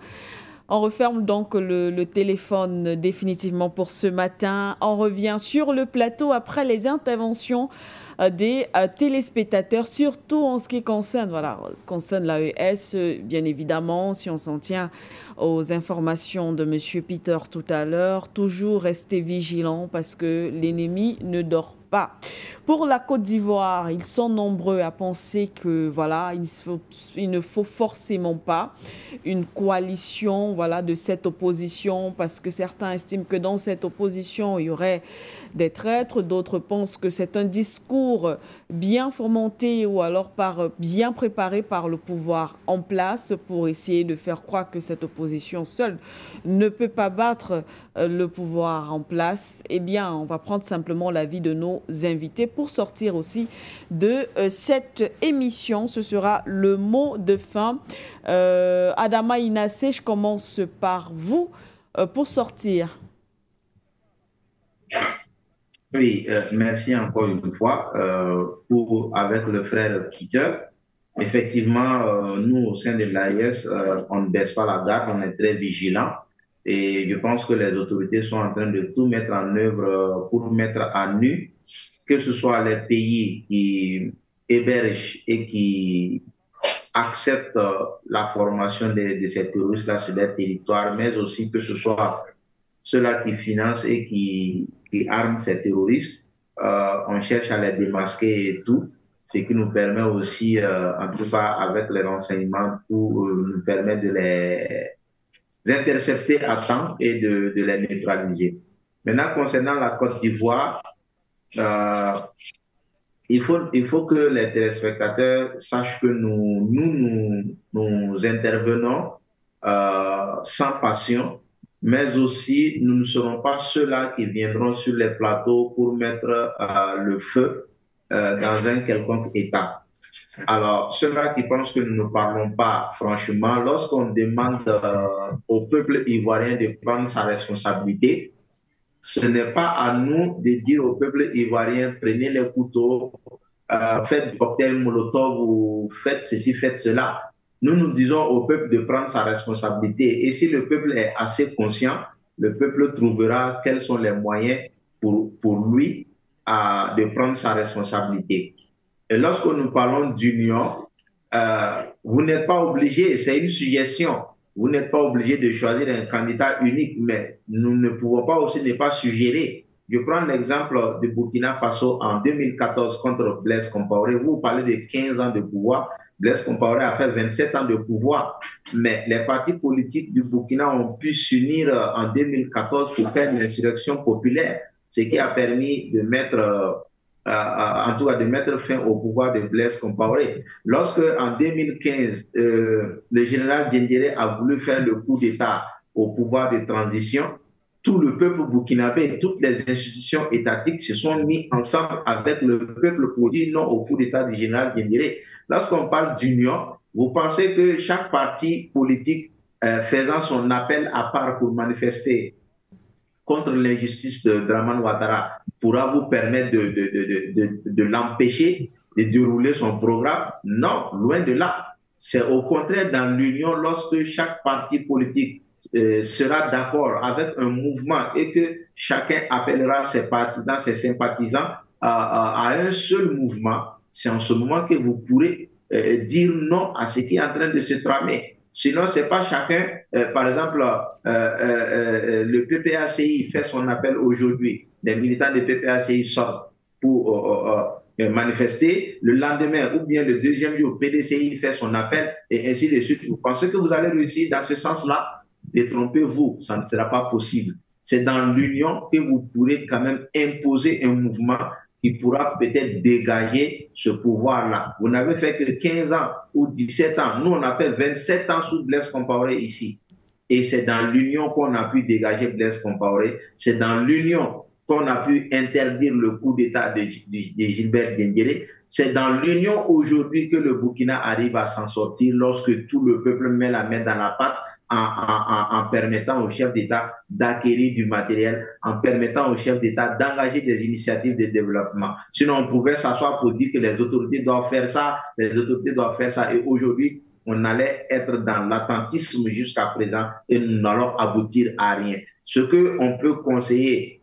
On referme donc le téléphone définitivement pour ce matin. On revient sur le plateau après les interventions des téléspectateurs, surtout en ce qui concerne, concerne l'AES, bien évidemment, si on s'en tient aux informations de M. Peter tout à l'heure, toujours rester vigilant parce que l'ennemi ne dort pas. Pour la Côte d'Ivoire, ils sont nombreux à penser que il ne faut forcément pas une coalition de cette opposition parce que certains estiment que dans cette opposition, il y aurait des traîtres, d'autres pensent que c'est un discours bien fomenté ou alors bien préparé par le pouvoir en place pour essayer de faire croire que cette opposition seule ne peut pas battre le pouvoir en place. Eh bien, on va prendre simplement l'avis de nos invités pour sortir aussi de cette émission. Ce sera le mot de fin. Adama Inassé, je commence par vous pour sortir. Oui, merci encore une fois avec le frère Peter. Effectivement, nous, au sein de l'AES, on ne baisse pas la garde, on est très vigilants. Et je pense que les autorités sont en train de tout mettre en œuvre pour mettre à nu, que ce soit les pays qui hébergent et qui acceptent la formation de ces terroristes-là sur leur territoire, mais aussi que ce soit ceux-là qui financent et qui arment ces terroristes. On cherche à les démasquer et tout, ce qui nous permet aussi, en tout cas avec les renseignements, pour nous permettre de les intercepter à temps et de les neutraliser. Maintenant, concernant la Côte d'Ivoire, il faut que les téléspectateurs sachent que nous intervenons sans passion, mais aussi nous ne serons pas ceux-là qui viendront sur les plateaux pour mettre le feu dans un quelconque État. Alors, ceux-là qui pensent que nous ne parlons pas franchement, lorsqu'on demande au peuple ivoirien de prendre sa responsabilité, ce n'est pas à nous de dire au peuple ivoirien, prenez les couteaux, faites du cocktail Molotov ou faites ceci, faites cela. Nous disons au peuple de prendre sa responsabilité. Et si le peuple est assez conscient, le peuple trouvera quels sont les moyens pour lui de prendre sa responsabilité. Et lorsque nous parlons d'union, vous n'êtes pas obligé, c'est une suggestion, vous n'êtes pas obligé de choisir un candidat unique, mais nous ne pouvons pas aussi ne pas suggérer. Je prends l'exemple de Burkina Faso en 2014 contre Blaise Compaoré. Vous parlez de 15 ans de pouvoir. Blaise Compaoré a fait 27 ans de pouvoir. Mais les partis politiques du Burkina ont pu s'unir en 2014 pour faire une insurrection populaire, ce qui a permis de mettre, en tout cas, de mettre fin au pouvoir de Blaise Compaoré. Lorsque, en 2015, le général Diendéré a voulu faire le coup d'État au pouvoir de transition, tout le peuple burkinabé, toutes les institutions étatiques se sont mis ensemble avec le peuple pour dire non au coup d'État du général Diendéré. Lorsqu'on parle d'union, vous pensez que chaque parti politique faisant son appel à part pour manifester contre l'injustice de Dramane Ouattara pourra vous permettre de l'empêcher de dérouler son programme? Non, loin de là. C'est au contraire dans l'union, lorsque chaque parti politique sera d'accord avec un mouvement et que chacun appellera ses partisans, ses sympathisants à un seul mouvement, c'est en ce moment que vous pourrez dire non à ce qui est en train de se tramer. Sinon, ce n'est pas chacun, par exemple, le PPACI fait son appel aujourd'hui, les militants de PPACI sortent pour manifester, le lendemain ou bien le deuxième jour, PDCI fait son appel et ainsi de suite. Vous pensez que vous allez réussir dans ce sens-là? Détrompez-vous, ça ne sera pas possible. C'est dans l'union que vous pourrez quand même imposer un mouvement qui pourra peut-être dégager ce pouvoir-là. Vous n'avez fait que 15 ans ou 17 ans. Nous, on a fait 27 ans sous Blaise Compaoré ici. Et c'est dans l'union qu'on a pu dégager Blaise Compaoré. C'est dans l'union qu'on a pu interdire le coup d'État de Gilbert Diendéré. C'est dans l'union aujourd'hui que le Burkina arrive à s'en sortir lorsque tout le peuple met la main dans la pâte en permettant au chef d'État d'acquérir du matériel, en permettant au chef d'État d'engager des initiatives de développement. Sinon, on pouvait s'asseoir pour dire que les autorités doivent faire ça, les autorités doivent faire ça. Et aujourd'hui, on allait être dans l'attentisme jusqu'à présent et nous n'allons aboutir à rien. Ce qu'on peut conseiller,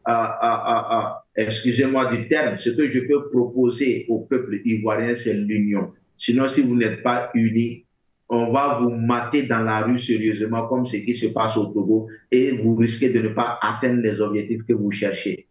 excusez-moi du terme, ce que je peux proposer au peuple ivoirien, c'est l'union. Sinon, si vous n'êtes pas unis, on va vous mater dans la rue sérieusement, comme ce qui se passe au Togo, et vous risquez de ne pas atteindre les objectifs que vous cherchez.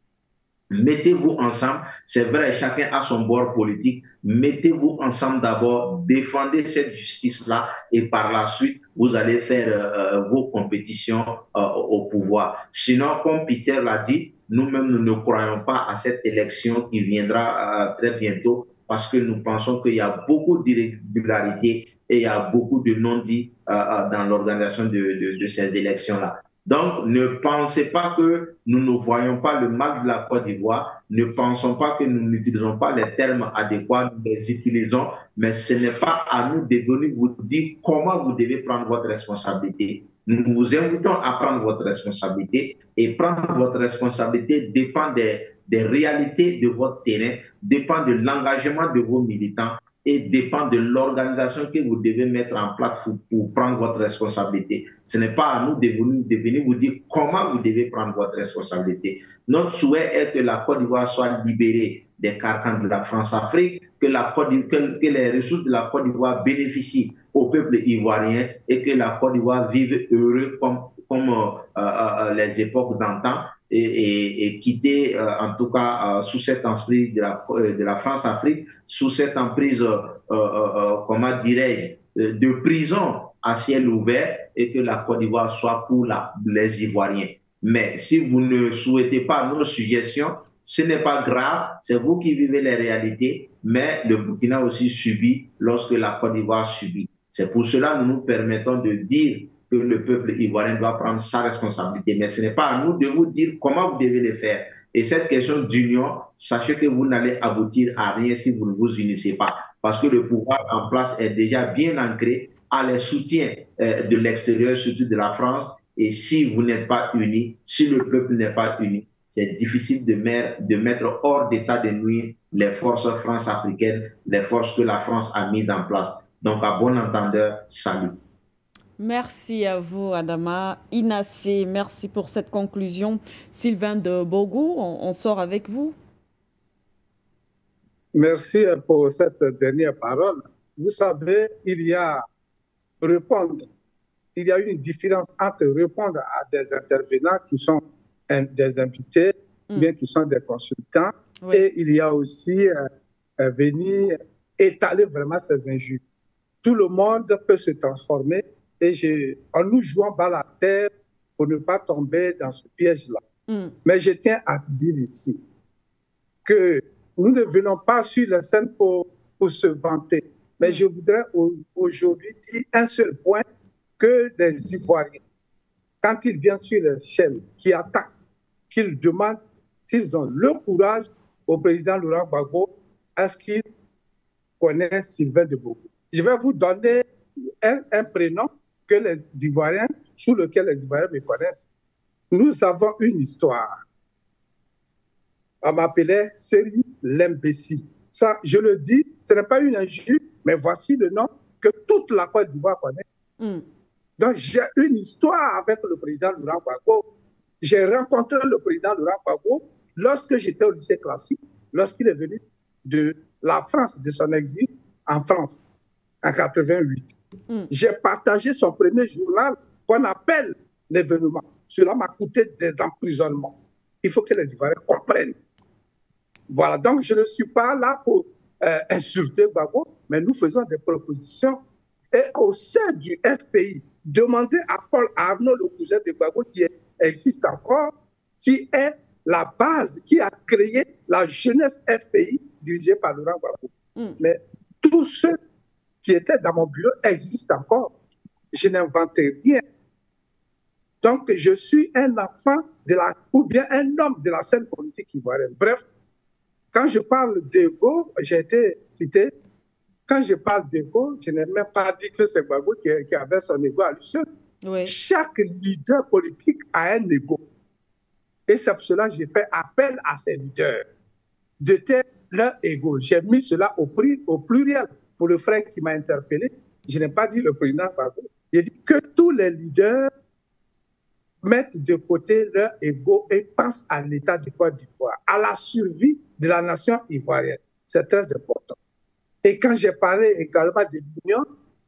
Mettez-vous ensemble, c'est vrai, chacun a son bord politique, mettez-vous ensemble d'abord, défendez cette justice-là, et par la suite, vous allez faire vos compétitions au pouvoir. Sinon, comme Peter l'a dit, nous-mêmes, nous ne croyons pas à cette élection qui viendra très bientôt, parce que nous pensons qu'il y a beaucoup d'irrégularités et il y a beaucoup de non-dits dans l'organisation de ces élections-là. Donc, ne pensez pas que nous ne voyons pas le mal de la Côte d'Ivoire, ne pensons pas que nous n'utilisons pas les termes adéquats, nous les utilisons, mais ce n'est pas à nous de venir vous dire comment vous devez prendre votre responsabilité. Nous vous invitons à prendre votre responsabilité, et prendre votre responsabilité dépend des réalités de votre terrain, dépend de l'engagement de vos militants et dépend de l'organisation que vous devez mettre en place pour prendre votre responsabilité. Ce n'est pas à nous de venir vous dire comment vous devez prendre votre responsabilité. Notre souhait est que la Côte d'Ivoire soit libérée des carcans de la France-Afrique, que les ressources de la Côte d'Ivoire bénéficient au peuple ivoirien et que la Côte d'Ivoire vive heureux comme les époques d'antan, et quitter, en tout cas, sous cette emprise de la France-Afrique, sous cette emprise, comment dirais-je, de prison à ciel ouvert, et que la Côte d'Ivoire soit pour les Ivoiriens. Mais si vous ne souhaitez pas nos suggestions, ce n'est pas grave, c'est vous qui vivez les réalités, mais le Burkina aussi subit lorsque la Côte d'Ivoire subit. C'est pour cela que nous nous permettons de dire que le peuple ivoirien doit prendre sa responsabilité. Mais ce n'est pas à nous de vous dire comment vous devez le faire. Et cette question d'union, sachez que vous n'allez aboutir à rien si vous ne vous unissez pas. Parce que le pouvoir en place est déjà bien ancré, à les soutiens de l'extérieur, surtout de la France. Et si vous n'êtes pas unis, si le peuple n'est pas uni, c'est difficile de mettre hors d'état de nuire les forces france-africaines, les forces que la France a mises en place. Donc, à bon entendeur, salut. Merci à vous, Adama. Inassé, merci pour cette conclusion. Sylvain de Bogo, on sort avec vous. Merci pour cette dernière parole. Vous savez, il y a une différence entre répondre à des intervenants qui sont des invités, bien qui sont des consultants, et il y a aussi venir étaler vraiment ces injures. Tout le monde peut se transformer et en nous jouant bas la terre pour ne pas tomber dans ce piège-là. Mais je tiens à dire ici que nous ne venons pas sur la scène pour se vanter. Mais je voudrais aujourd'hui dire un seul point, que les Ivoiriens, quand ils viennent sur l'échelle, qui attaquent, qu'ils demandent s'ils ont le courage au président Laurent Gbagbo, est-ce qu'il connaît Sylvain de Bogo. Je vais vous donner un prénom que les Ivoiriens, sous lequel les Ivoiriens me connaissent. Nous avons une histoire. On m'appelait Seri l'imbécile. Ça, je le dis, ce n'est pas une injure, mais voici le nom que toute la Côte d'Ivoire connaît. Donc, j'ai une histoire avec le président Laurent Gbagbo. J'ai rencontré le président Laurent Gbagbo lorsque j'étais au lycée classique, lorsqu'il est venu de la France, de son exil en France, en 88. J'ai partagé son premier journal qu'on appelle l'événement. Cela m'a coûté des emprisonnements. Il faut que les Ivoiriens comprennent. Voilà, donc je ne suis pas là pour insulter Gbagbo, mais nous faisons des propositions. Et au sein du FPI, demandez à Paul Arnaud, le cousin de Gbagbo, qui existe encore, qui est la base, qui a créé la jeunesse FPI dirigée par Laurent Gbagbo. Mais tous ceux qui étaient dans mon bureau existent encore. Je n'invente rien. Donc, je suis un enfant ou bien un homme de la scène politique ivoirienne. Bref, quand je parle d'ego, j'ai été cité. Quand je parle d'ego, je n'ai même pas dit que c'est Gbagbo qui avait son ego à lui seul. Chaque leader politique a un ego. Et c'est pour cela que j'ai fait appel à ces leaders de taire leur ego. J'ai mis cela au pluriel pour le frère qui m'a interpellé. Je n'ai pas dit le président Gbagbo. J'ai dit que tous les leaders mettent de côté leur ego et pensent à l'état du Côte d'Ivoire, à la survie de la nation ivoirienne. C'est très important. Et quand j'ai parlé également de l'union,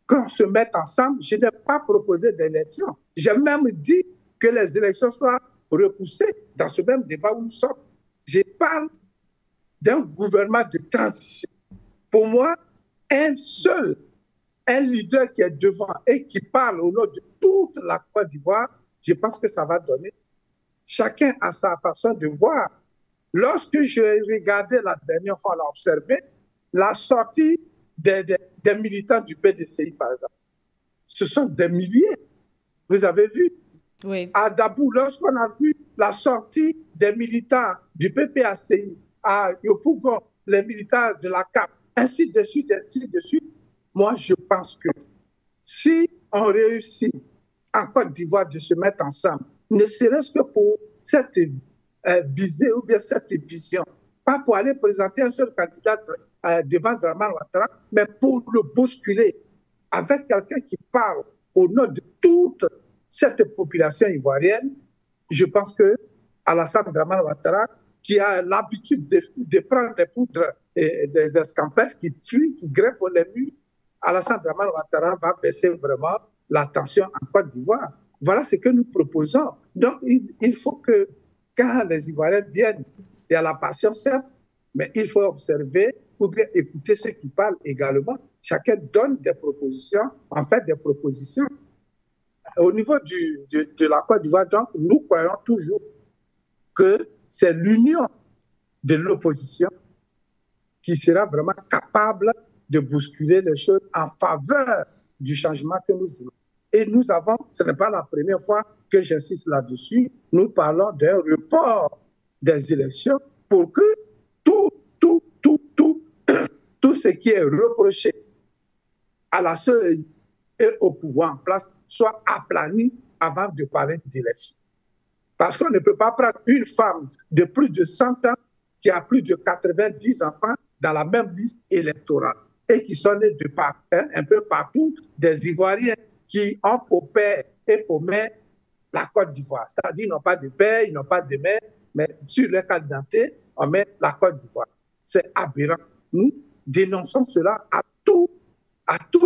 qu'on se mette ensemble, je n'ai pas proposé d'élection. J'ai même dit que les élections soient repoussées dans ce même débat où nous sommes. Je parle d'un gouvernement de transition. Pour moi, un leader qui est devant et qui parle au nom de toute la Côte d'Ivoire, je pense que ça va donner. Chacun a sa façon de voir. Lorsque j'ai regardé la dernière fois, on a observé la sortie des militants du PDCI, par exemple. Ce sont des milliers. Vous avez vu? Oui. À Dabou, lorsqu'on a vu la sortie des militants du PPACI, à Yopougon, les militants de la CAP, ainsi de suite, moi, je pense que si on réussit en Côte d'Ivoire de se mettre ensemble, ne serait-ce que pour cette visée ou bien cette vision, pas pour aller présenter un seul candidat devant Dramane Ouattara, mais pour le bousculer avec quelqu'un qui parle au nom de toute cette population ivoirienne. Je pense que Alassane Dramane Ouattara, qui a l'habitude de prendre des poudres et des scampettes qui fuient, qui grimpent les murs, Alassane Dramane Ouattara va baisser vraiment la tension en Côte d'Ivoire. Voilà ce que nous proposons. Donc, il faut que quand les Ivoiriens viennent, il y a la passion, certes, mais il faut observer ou bien écouter ceux qui parlent également. Chacun donne des propositions, en fait des propositions. Au niveau de la Côte d'Ivoire, donc, nous croyons toujours que c'est l'union de l'opposition qui sera vraiment capable de bousculer les choses en faveur du changement que nous voulons. Et nous avons, ce n'est pas la première fois que j'insiste là-dessus, nous parlons d'un report des élections pour que tout ce qui est reproché à la seule et au pouvoir en place soit aplani avant de parler d'élection. Parce qu'on ne peut pas prendre une femme de plus de 100 ans qui a plus de 90 enfants dans la même liste électorale et qui sont nés un peu partout, des Ivoiriens qui ont pour père et pour mère la Côte d'Ivoire. C'est-à-dire qu'ils n'ont pas de père, ils n'ont pas de mère, mais sur leur carte d'identité, on met la Côte d'Ivoire. C'est aberrant. Nous dénonçons cela à tous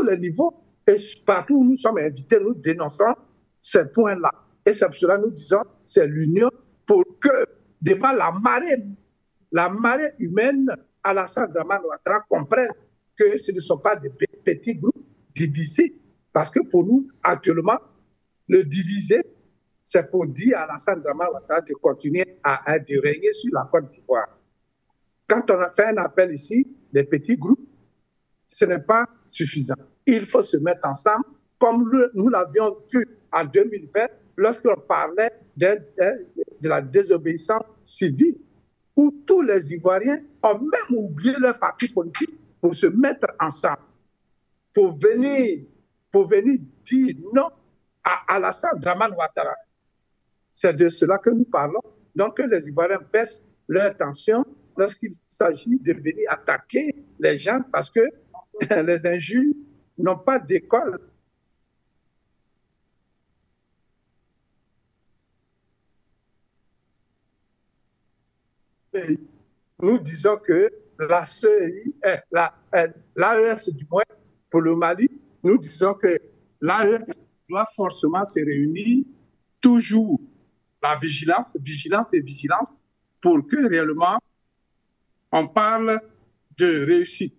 les niveaux et partout où nous sommes invités, nous dénonçons ces points-là. Et c'est pour cela que nous disons c'est l'union pour que, devant la marée humaine, Alassane Dramane Ouattara comprenne que ce ne sont pas des petits groupes divisés. Parce que pour nous, actuellement, le diviser, c'est pour dire à Alassane Dramane Ouattara de continuer de régner sur la Côte d'Ivoire. Quand on a fait un appel ici, des petits groupes, ce n'est pas suffisant. Il faut se mettre ensemble, comme nous l'avions vu en 2020, lorsqu'on parlait de la désobéissance civile, où tous les Ivoiriens ont même oublié leur parti politique pour se mettre ensemble, pour venir dire non à Alassane Dramane Ouattara. C'est de cela que nous parlons. Donc, que les Ivoiriens baissent leur tension lorsqu'il s'agit de venir attaquer les gens parce que les injures n'ont pas d'école. Et nous disons que la CEI, l'AES du moins pour le Mali, nous disons que l'AES doit forcément se réunir toujours la vigilance pour que réellement on parle de réussite.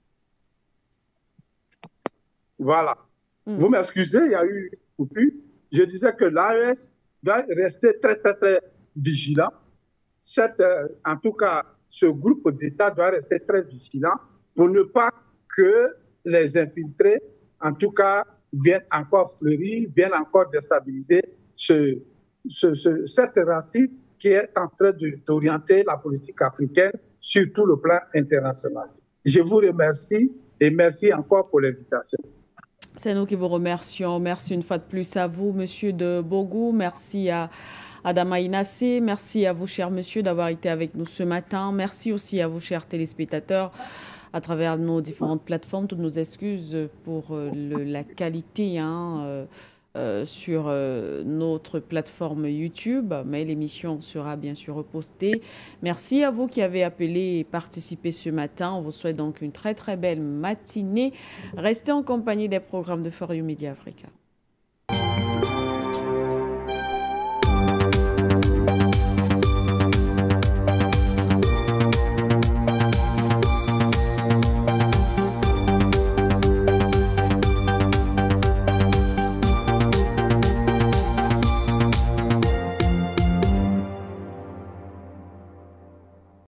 Voilà. Vous m'excusez, il y a eu une coupure. Je disais que l'AES doit rester très, très, très vigilant. En tout cas, ce groupe d'États doit rester très vigilant pour ne pas que les infiltrés, en tout cas, viennent encore fleurir, viennent encore déstabiliser cette racine qui est en train d'orienter la politique africaine sur tout le plan international. Je vous remercie et merci encore pour l'invitation. C'est nous qui vous remercions. Merci une fois de plus à vous, Monsieur de Bogou. Merci à Adama Inassé. Merci à vous, cher monsieur, d'avoir été avec nous ce matin. Merci aussi à vous, chers téléspectateurs, à travers nos différentes plateformes. Toutes nos excuses pour la qualité sur notre plateforme YouTube, mais l'émission sera bien sûr repostée. Merci à vous qui avez appelé et participé ce matin. On vous souhaite donc une très très belle matinée. Restez en compagnie des programmes de For You Media Africa.